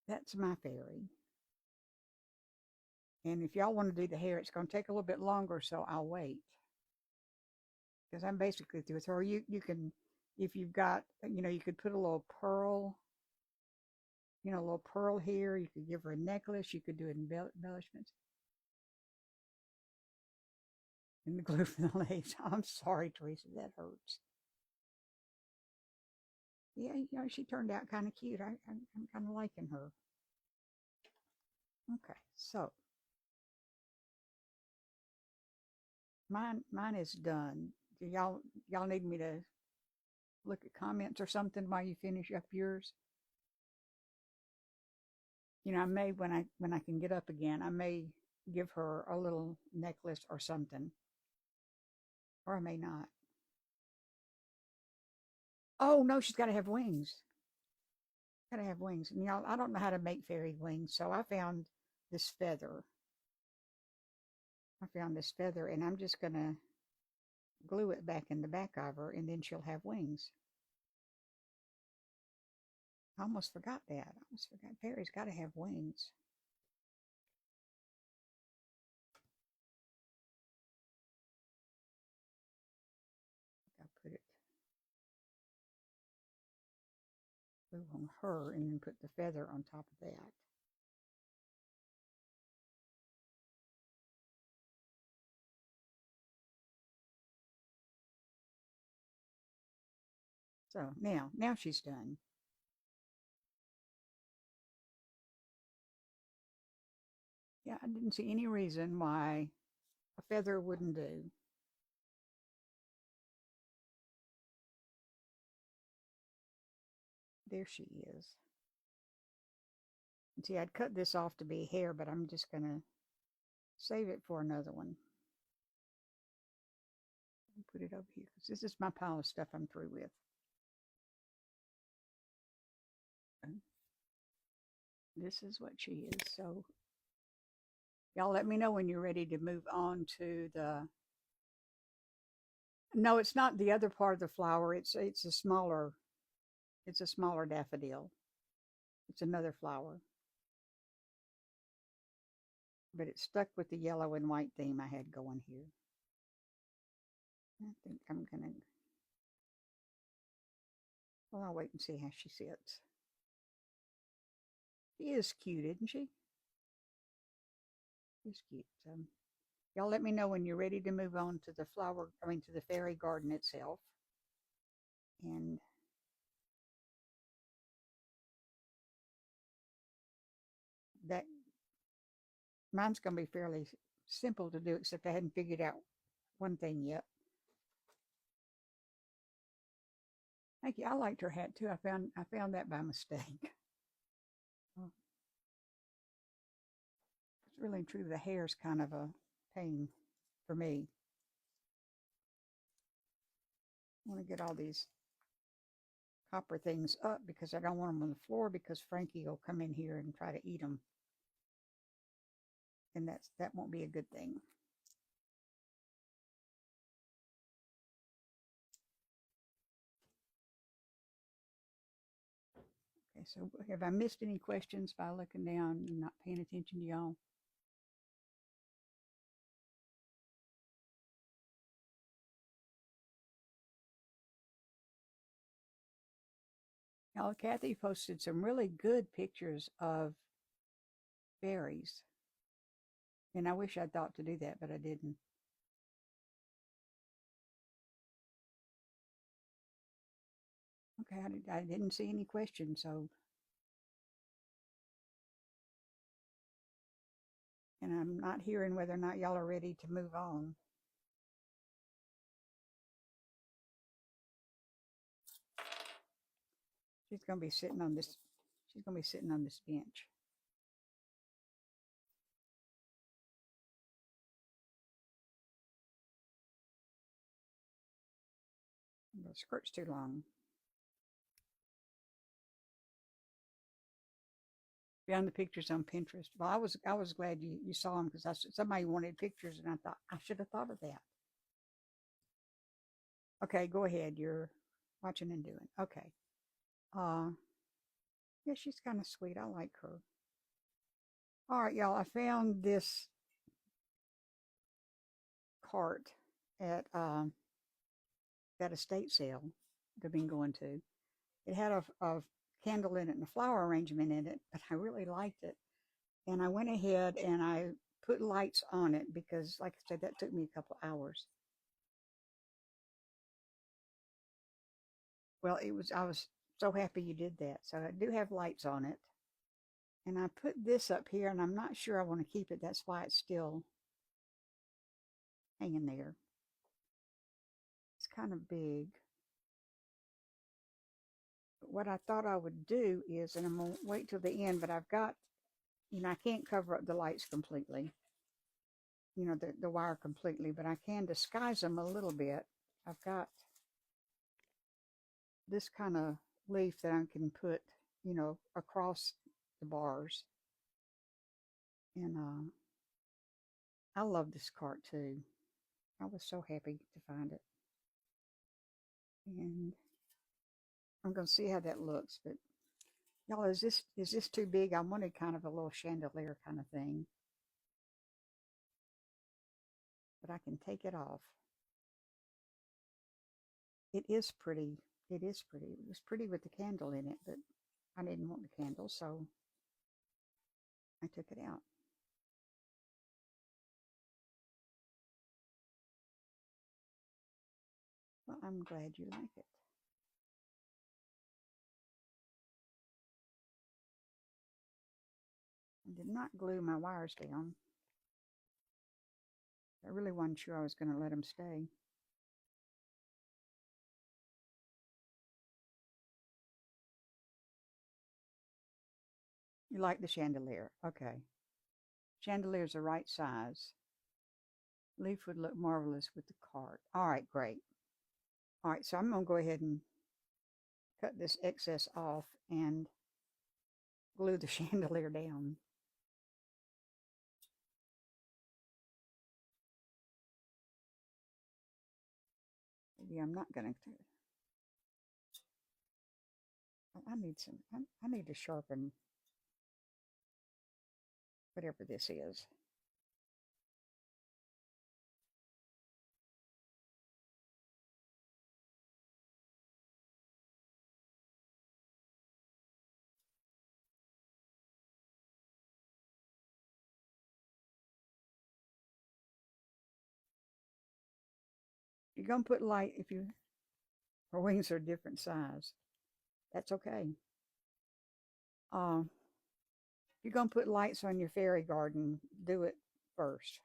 That's my fairy. And if y'all want to do the hair, it's going to take a little bit longer, so I'll wait. Because I'm basically through with her. You can, if you've got, you could put a little pearl, a little pearl here. You could give her a necklace. You could do embellishments. And the glue for the legs. I'm sorry, Teresa, that hurts. Yeah, she turned out kind of cute. I'm kind of liking her. Okay, so mine is done. Do y'all need me to look at comments or something while you finish up yours? I may, when I can get up again, I may give her a little necklace or something, or I may not. Oh no, she's got to have wings. Got to have wings. And y'all, I don't know how to make fairy wings, so I found this feather. And I'm just gonna glue it back in the back of her, and then she'll have wings. I almost forgot that. I almost forgot fairies got to have wings. I'll put it glue on her, and then put the feather on top of that. So now she's done. Yeah, I didn't see any reason why a feather wouldn't do. There she is. And see, I'd cut this off to be hair, but I'm just going to save it for another one. Put it over here, because this is my pile of stuff I'm through with. And this is what she is. So y'all let me know when you're ready to move on to the No, it's not the other part of the flower. It's a smaller daffodil. It's another flower, but it's stuck with the yellow and white theme I had going here. I think I'm gonna. Well, I'll wait and see how she sits. She is cute, isn't she? She's cute. So, y'all let me know when you're ready to move on to the flower. I mean, to the fairy garden itself. And that mine's gonna be fairly simple to do, except I hadn't figured out one thing yet. Thank you. I liked her hat too. I found that by mistake. Oh, it's really true. The hair's kind of a pain for me. I want to get all these copper things up because I don't want them on the floor because Frankie will come in here and try to eat them, and that won't be a good thing. Okay, so have I missed any questions by looking down and not paying attention to y'all? Y'all, Kathy posted some really good pictures of berries, and I wish I'd thought to do that, but I didn't. Okay, I didn't see any questions, so, and I'm not hearing whether or not y'all are ready to move on. She's gonna be sitting on this. She's gonna be sitting on this bench. The skirt's too long. Found the pictures on Pinterest. Well, I was glad you saw them because somebody wanted pictures, and I thought I should have thought of that. Okay, go ahead. You're watching and doing. Okay. Uh, yeah, she's kind of sweet. I like her. All right, y'all. I found this cart at that estate sale that I've been going to. It had a candle in it and a flower arrangement in it, but I really liked it. And I went ahead and I put lights on it because, like I said, that took me a couple hours. Well, I was so happy you did that. So I do have lights on it. And I put this up here, and I'm not sure I want to keep it. That's why it's still hanging there. It's kind of big. But what I thought I would do is, and I'm going to wait till the end, but I've got, I can't cover up the lights completely, the wire completely, but I can disguise them a little bit. I've got this kind of leaf that I can put, across the bars. And I love this cart too. I was so happy to find it. And I'm going to see how that looks. But y'all, is this too big? I wanted kind of a little chandelier kind of thing. But I can take it off. It is pretty. It is pretty. It was pretty with the candle in it, but I didn't want the candle, so I took it out. Well, I'm glad you like it. I did not glue my wires down. I really wasn't sure I was going to let them stay. You like the chandelier? Okay. Chandelier's the right size. Leaf would look marvelous with the cart. All right, great. All right, so I'm going to go ahead and cut this excess off and glue the chandelier down. Yeah, I'm not gonna. I need some. I need to sharpen whatever this is. You're gonna put light if you her wings are different size. That's okay. If you're gonna put lights on your fairy garden, do it first.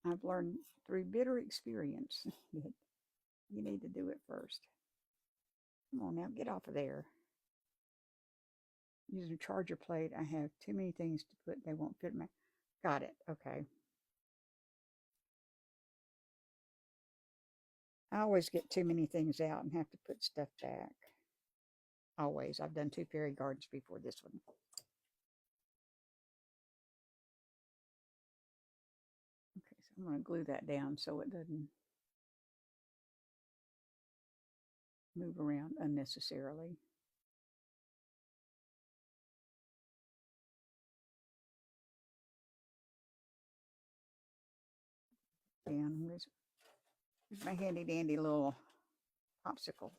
I've learned through bitter experience that you need to do it first. Come on now, get off of there. Using a charger plate, I have too many things to put. They won't fit my. Got it. Okay. I always get too many things out and have to put stuff back. Always. I've done 2 fairy gardens before this one. Okay, so I'm going to glue that down so it doesn't move around unnecessarily. Down. Here's my handy dandy little popsicle.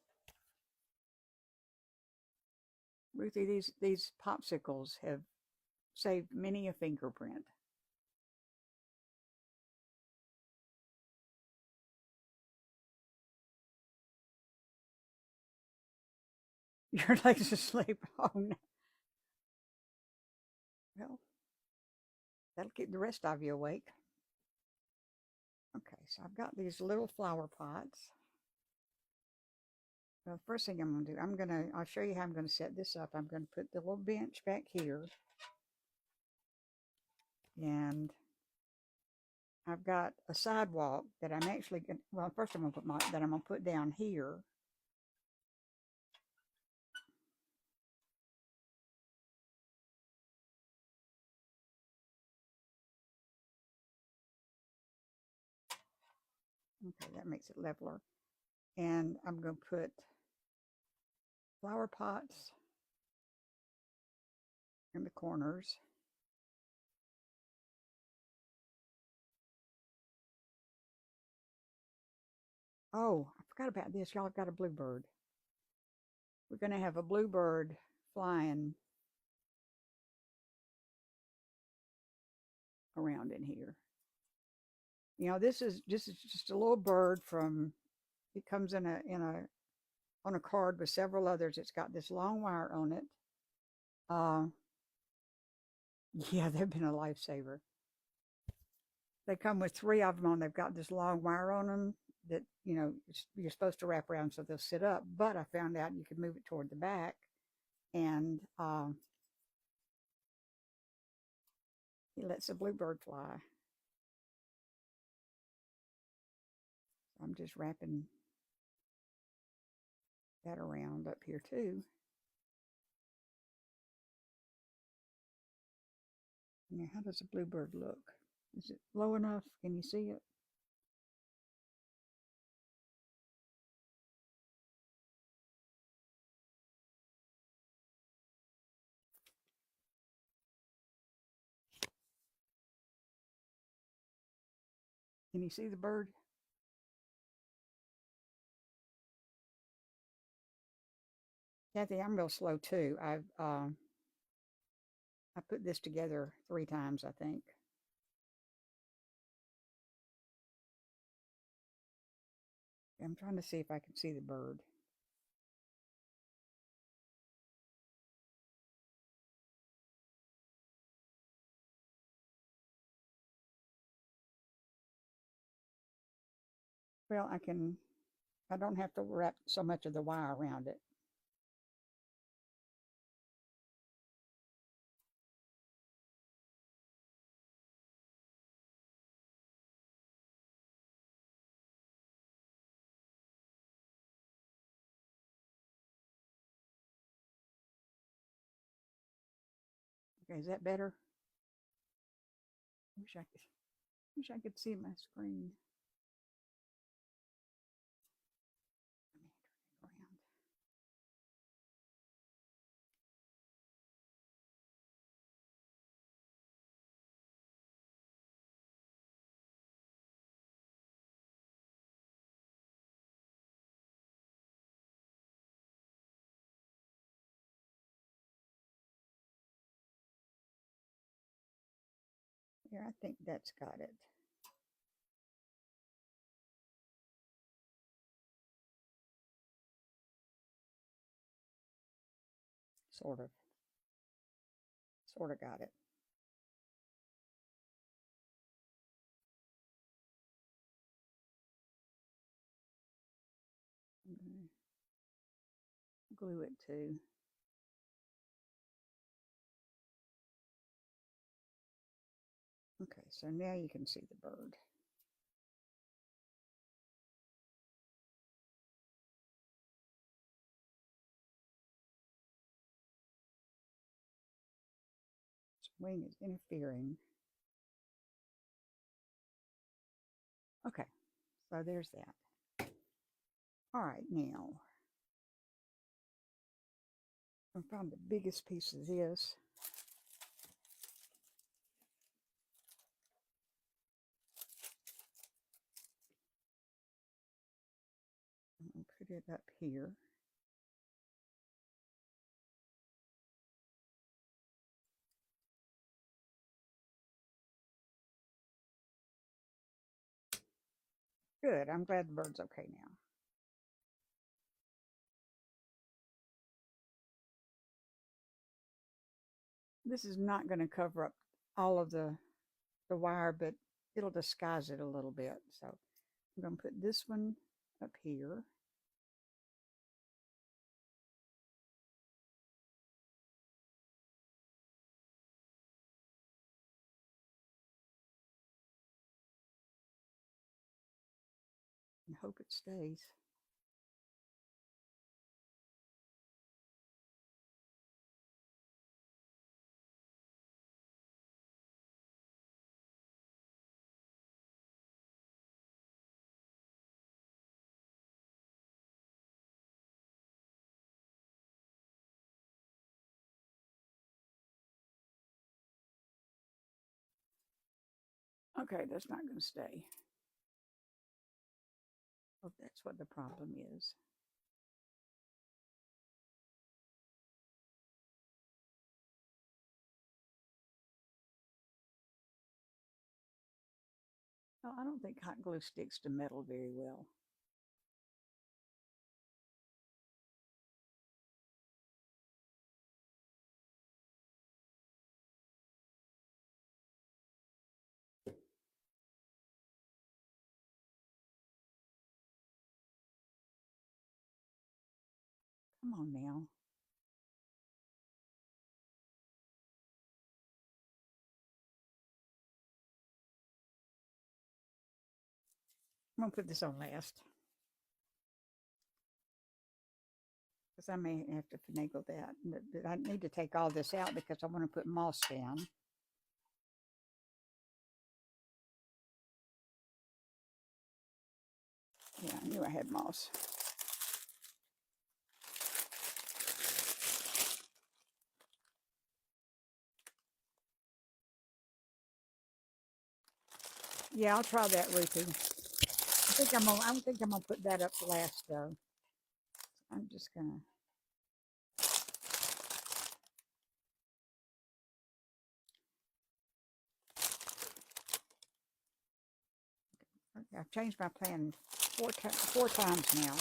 Ruthie, these popsicles have saved many a fingerprint. Your legs asleep. Oh no. Well, that'll keep the rest of you awake. Okay, so I've got these little flower pots. Well, first thing I'm going to do, I'll show you how I'm going to set this up. I'm going to put the little bench back here. And I've got a sidewalk that I'm actually going to, well, first I'm going to put that I'm going to put down here. Okay, that makes it leveler. And I'm going to put flower pots in the corners. Oh, I forgot about this. Y'all have got a bluebird. We're going to have a bluebird flying around in here. You know, this is just a little bird from. It comes in a on a card with several others. It's got this long wire on it. Uh, yeah, they've been a lifesaver. They come with 3 of them on. They've got this long wire on them that you're supposed to wrap around so they'll sit up. But I found out you could move it toward the back, and it lets the bluebird fly. I'm just wrapping that around up here too. Now, how does a bluebird look? Is it low enough? Can you see it? Can you see the bird? Kathy, I'm real slow too. I put this together 3 times, I think. I'm trying to see if I can see the bird. Well, I don't have to wrap so much of the wire around it. Okay, is that better? Wish I could see my screen. Here, I think that's got it. Sort of. Sort of got it. Glue it too. Okay, so now you can see the bird. Its wing is interfering. Okay, so there's that. All right, now I found the biggest piece of this. I'm going to put it up here. Good, I'm glad the bird's okay now. This is not going to cover up all of the wire, but it'll disguise it a little bit. So I'm going to put this one up here. And hope it stays. Okay, that's not going to stay. Oh, that's what the problem is. Oh, I don't think hot glue sticks to metal very well. Come on now. I'm going to put this on last, because I may have to finagle that. But I need to take all this out because I want to put moss down. Yeah, I knew I had moss. Yeah, I'll try that, Ruthie. I don't think I'm gonna put that up last though. I'm just gonna. I've changed my plan four times now.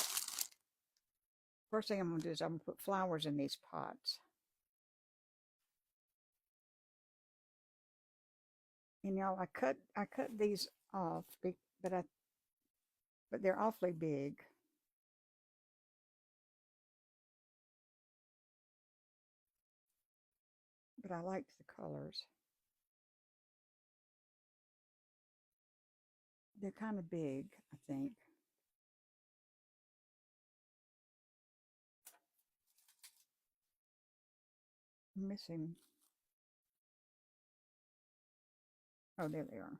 First thing I'm gonna do is I'm gonna put flowers in these pots. And y'all, I cut these off, but they're awfully big. But I liked the colors. They're kind of big, I think. I'm missing. Oh, there they are.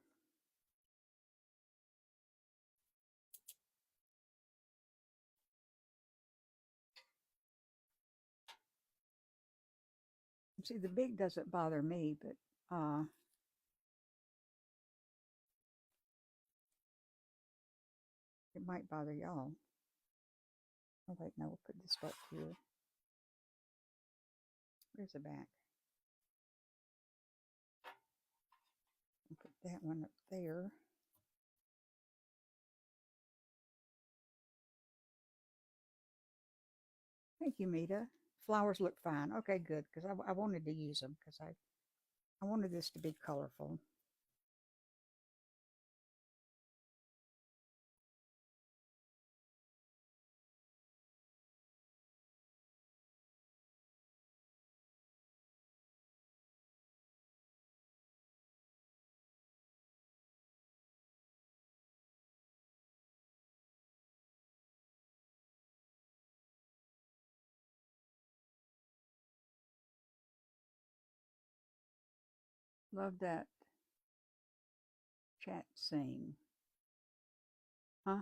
See, the big doesn't bother me, but it might bother y'all. Oh wait, no, we'll put this back here. Where's the back? I'll put that one up there. Thank you, Mita. Flowers look fine. Okay, good, because I wanted to use them because I wanted this to be colorful. Love that chat scene. Huh?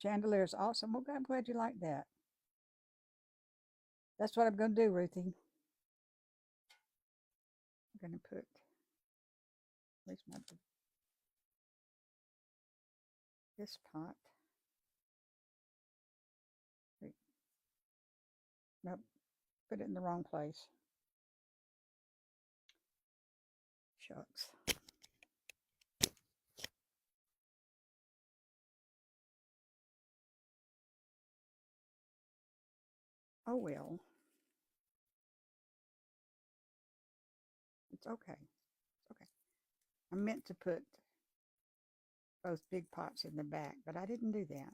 Chandelier is awesome. Well, I'm glad you like that. That's what I'm going to do, Ruthie. I'm going to put, where's my, this pot. Wait, nope, put it in the wrong place. Shucks. Oh well. It's okay. It's okay. I meant to put both big pots in the back, but I didn't do that.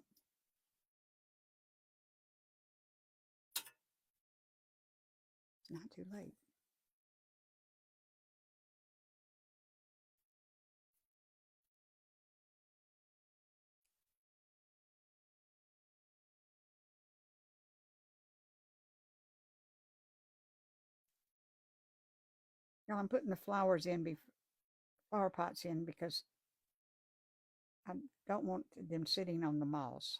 It's not too late. Now I'm putting the flowers in, flower pots in, because I don't want them sitting on the moss.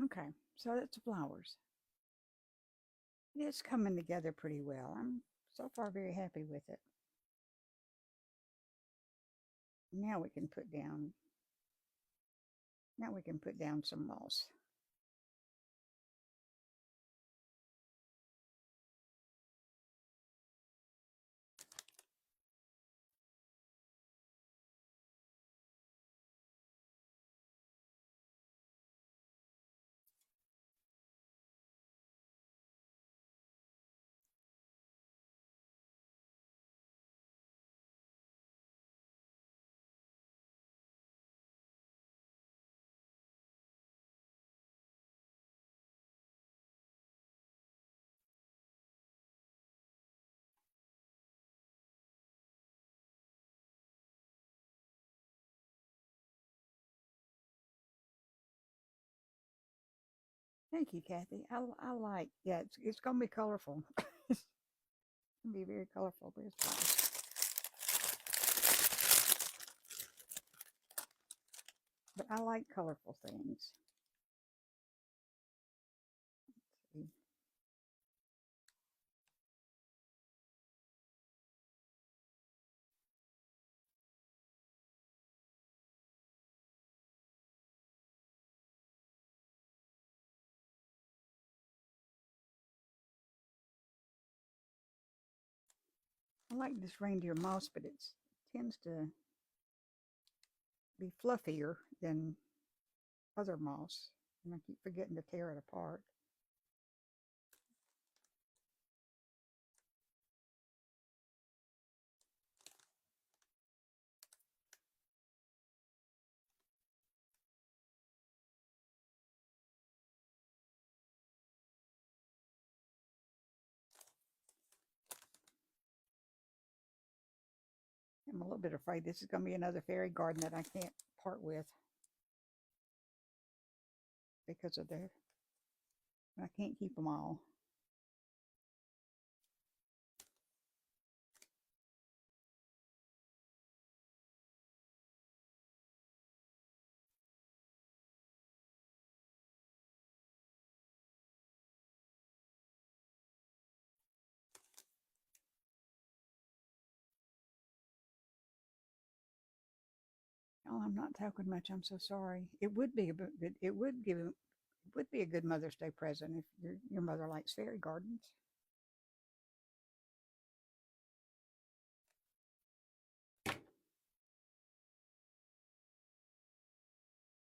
Okay, so that's the flowers. It's coming together pretty well. I'm so far very happy with it. Now we can put down, some moss. Thank you, Kathy. I like, yeah, it's going to be colorful. It's going to be very colorful, but it's fine. But I like colorful things. I like this reindeer moss, but it tends to be fluffier than other moss. And I keep forgetting to tear it apart. I'm a little bit afraid this is going to be another fairy garden that I can't part with because of I can't keep them all. Oh, I'm not talking much. I'm so sorry. It would be a good. It would be a good Mother's Day present if your mother likes fairy gardens.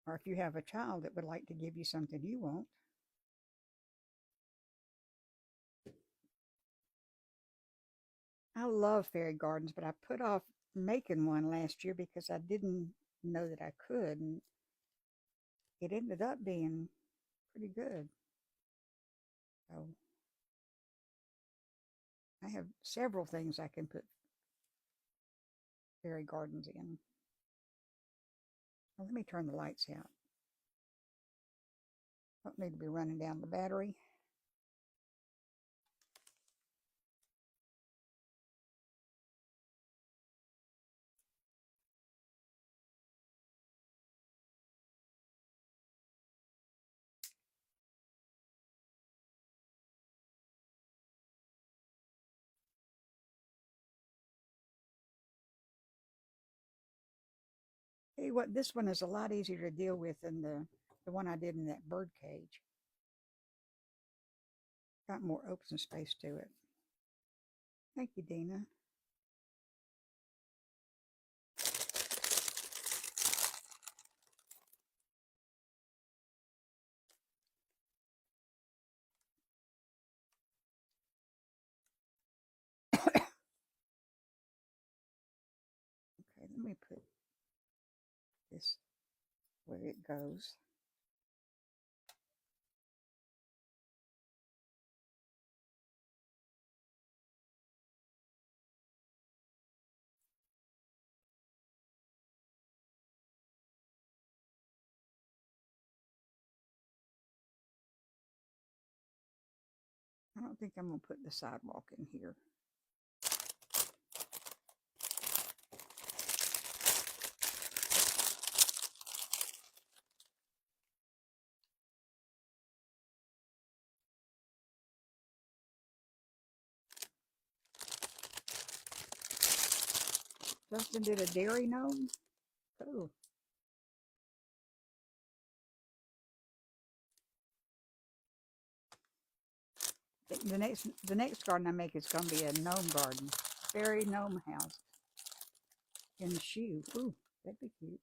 Or if you have a child that would like to give you something you want. I love fairy gardens, but I put off making one last year because I didn't know that I could, and it ended up being pretty good. So I have several things I can put fairy gardens in. Well, let me turn the lights out. Don't need to be running down the battery. Hey, what, this one is a lot easier to deal with than the one I did in that bird cage. Got more open space to it. Thank you, Dina. Okay, let me put this where it goes. I don't think I'm going to put the sidewalk in here. Justin did a dairy gnome. Cool. The next garden I make is going to be a gnome garden. Fairy gnome house. In the shoe. Ooh, that'd be cute.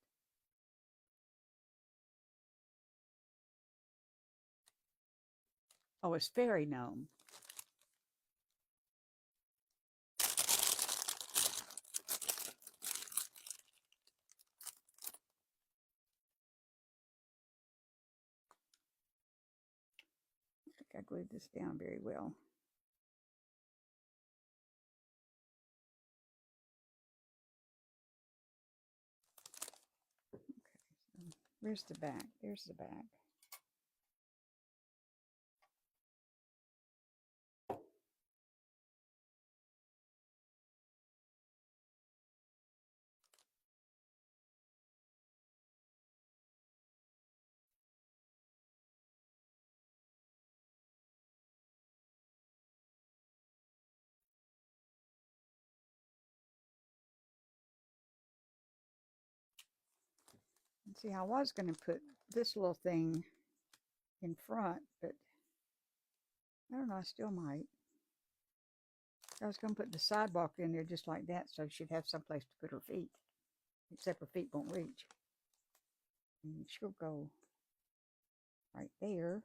Oh, it's fairy gnome. I think I glued this down very well. Okay, so where's the back? There's the back. See, I was going to put this little thing in front, but I don't know, I still might. I was going to put the sidewalk in there just like that, so she'd have someplace to put her feet, except her feet won't reach. And she'll go right there.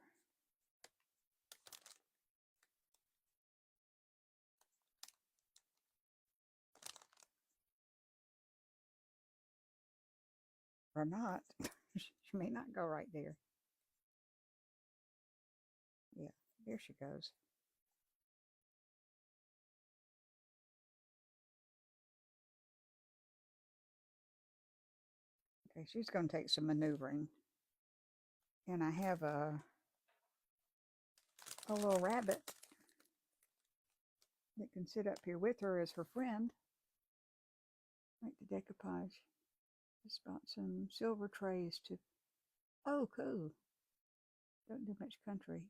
Or not. She may not go right there. Yeah, there she goes. Okay, she's going to take some maneuvering. And I have a little rabbit that can sit up here with her as her friend. Like the decoupage. Just bought some silver trays to... Oh, cool. Don't do much country.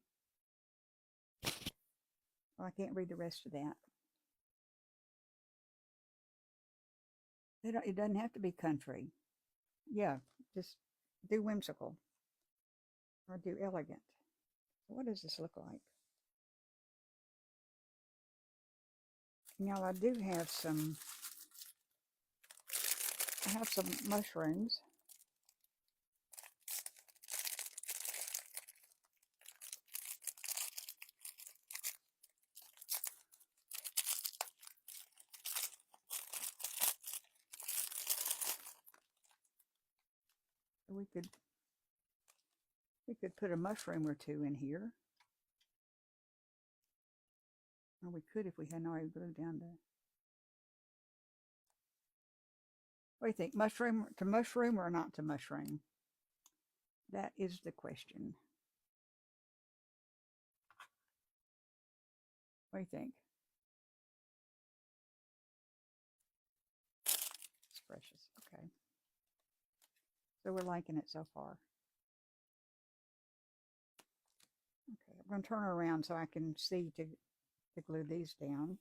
Well, I can't read the rest of that. It doesn't have to be country. Yeah, just do whimsical. Or do elegant. What does this look like? Now I do have some... I have some mushrooms. We could put a mushroom or two in here. Or we could if we hadn't already glued down the... What do you think? Mushroom to mushroom or not to mushroom? That is the question. What do you think? It's precious. Okay. So we're liking it so far. Okay, I'm going to turn her around so I can see to glue these down.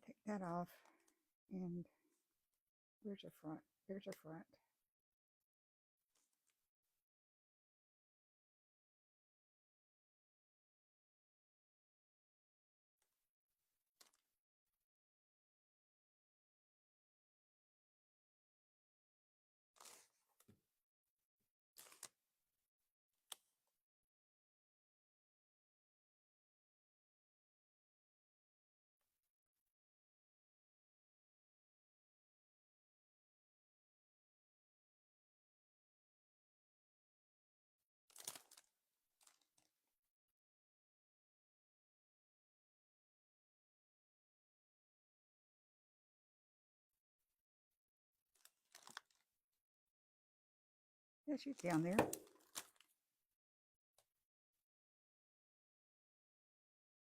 Take that off, and where's the front? There's the front. Yeah, she's down there.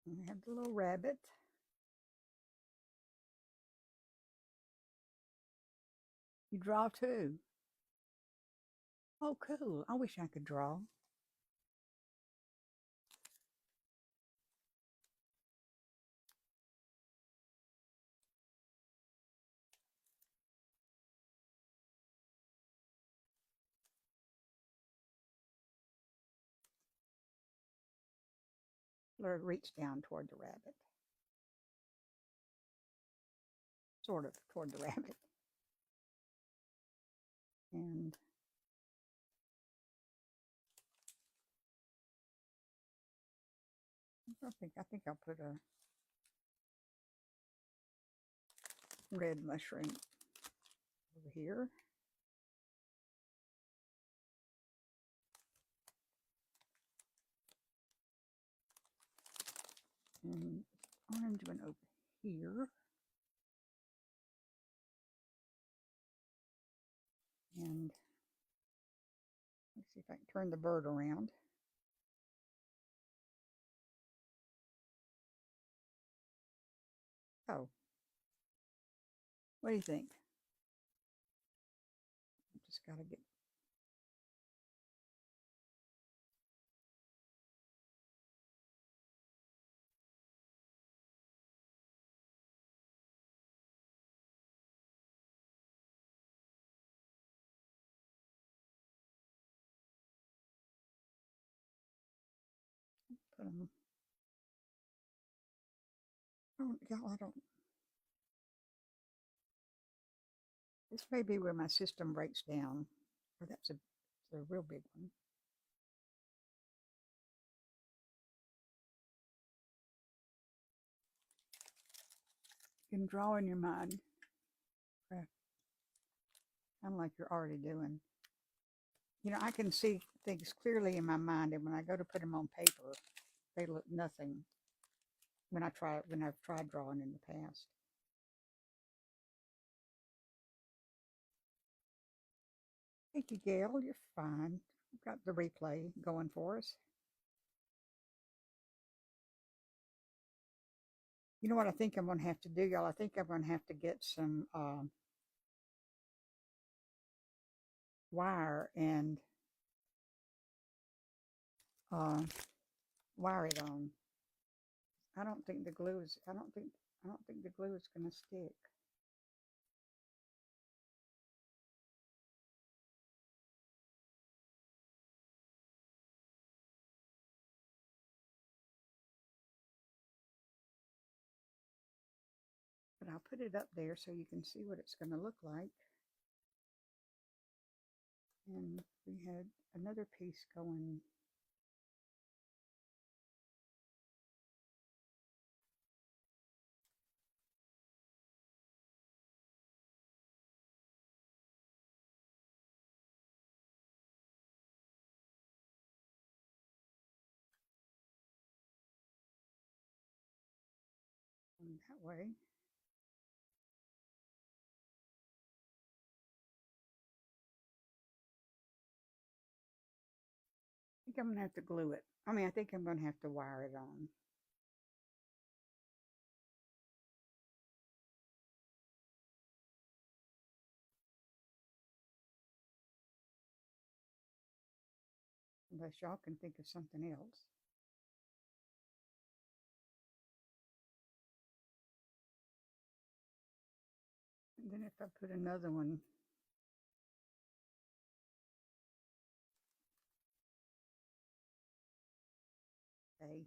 And we have the little rabbit. You draw too. Oh, cool. I wish I could draw. Let her reach down toward the rabbit. Sort of toward the rabbit. And I think I'll put a red mushroom over here. And orange one over here. And let's see if I can turn the bird around. Oh, what do you think? Just gotta get Oh, y'all, I don't. This may be where my system breaks down. Or that's a real big one. You can draw in your mind, kind of like you're already doing. You know, I can see things clearly in my mind, and when I go to put them on paper, they look nothing when I've tried drawing in the past. Thank you, Gail. You're fine. We've got the replay going for us. You know what I think I'm going to have to do, y'all? I think I'm going to have to get some wire and uh, wire it on. I don't think the glue is. I don't think the glue is going to stick. But I'll put it up there so you can see what it's going to look like. And we had another piece going. That way. I think I'm going to have to glue it. I think I'm going to have to wire it on. Unless y'all can think of something else. And then if I put another one, okay.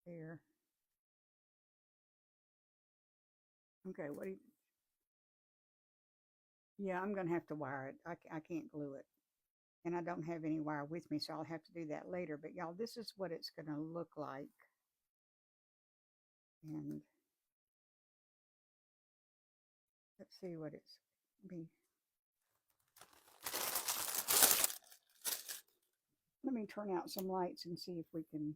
There. Okay, what do you, yeah, I'm going to have to wire it. I can't glue it. And I don't have any wire with me, so I'll have to do that later. But y'all, this is what it's going to look like. And let's see what it's be. Let me turn out some lights and see if we can.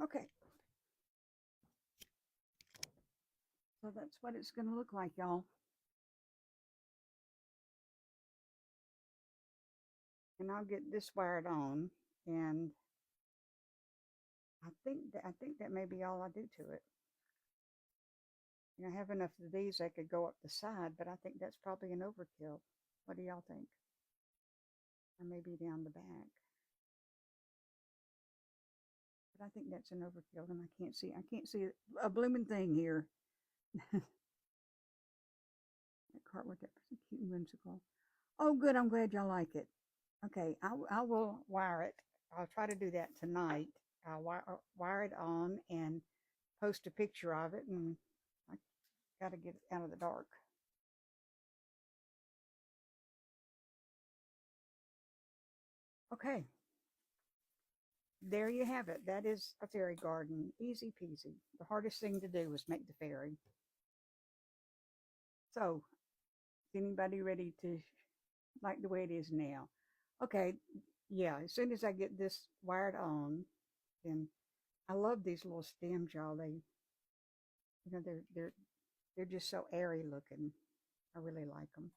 Okay. So that's what it's going to look like, y'all. And I'll get this wired on, and I think that may be all I do to it. You know, I have enough of these that could go up the side, but I think that's probably an overkill. What do y'all think? Or maybe down the back. But I think that's an overkill, and I can't see a blooming thing here. That cartwork, that was cute and whimsical. Oh, good. I'm glad y'all like it. Okay, I will wire it. I'll try to do that tonight. I'll wire it on and post a picture of it, and I got to get it out of the dark. Okay, there you have it. That is a fairy garden. Easy peasy. The hardest thing to do was make the fairy. So, is anybody ready to like the way it is now? Okay, yeah, as soon as I get this wired on, then I love these little stems, y'all. They're just so airy looking. I really like them.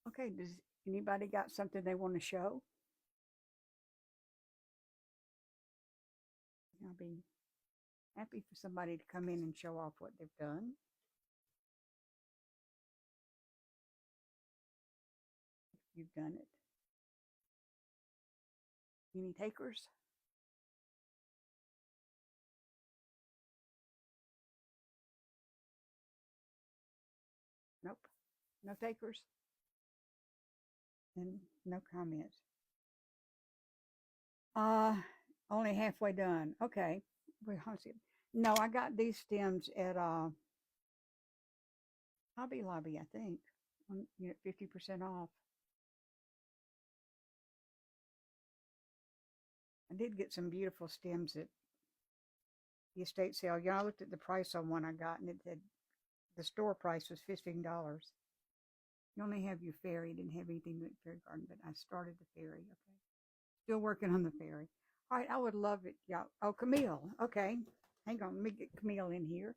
Okay, does anybody got something they want to show? I'll be happy for somebody to come in and show off what they've done. you've done it. Any takers? Nope. No takers? And no comments. Uh, Only halfway done. Okay. Wait, no, I got these stems at Hobby Lobby, I think. You know, 50% off. I did get some beautiful stems at the estate sale. Yeah, I looked at the price on one I got, and it said the store price was $15. You only have your fairy. Didn't have anything with fairy garden, but I started the fairy. Okay, still working on the fairy. All right, I would love it. Yeah. Oh, Camille. Okay, hang on. Let me get Camille in here.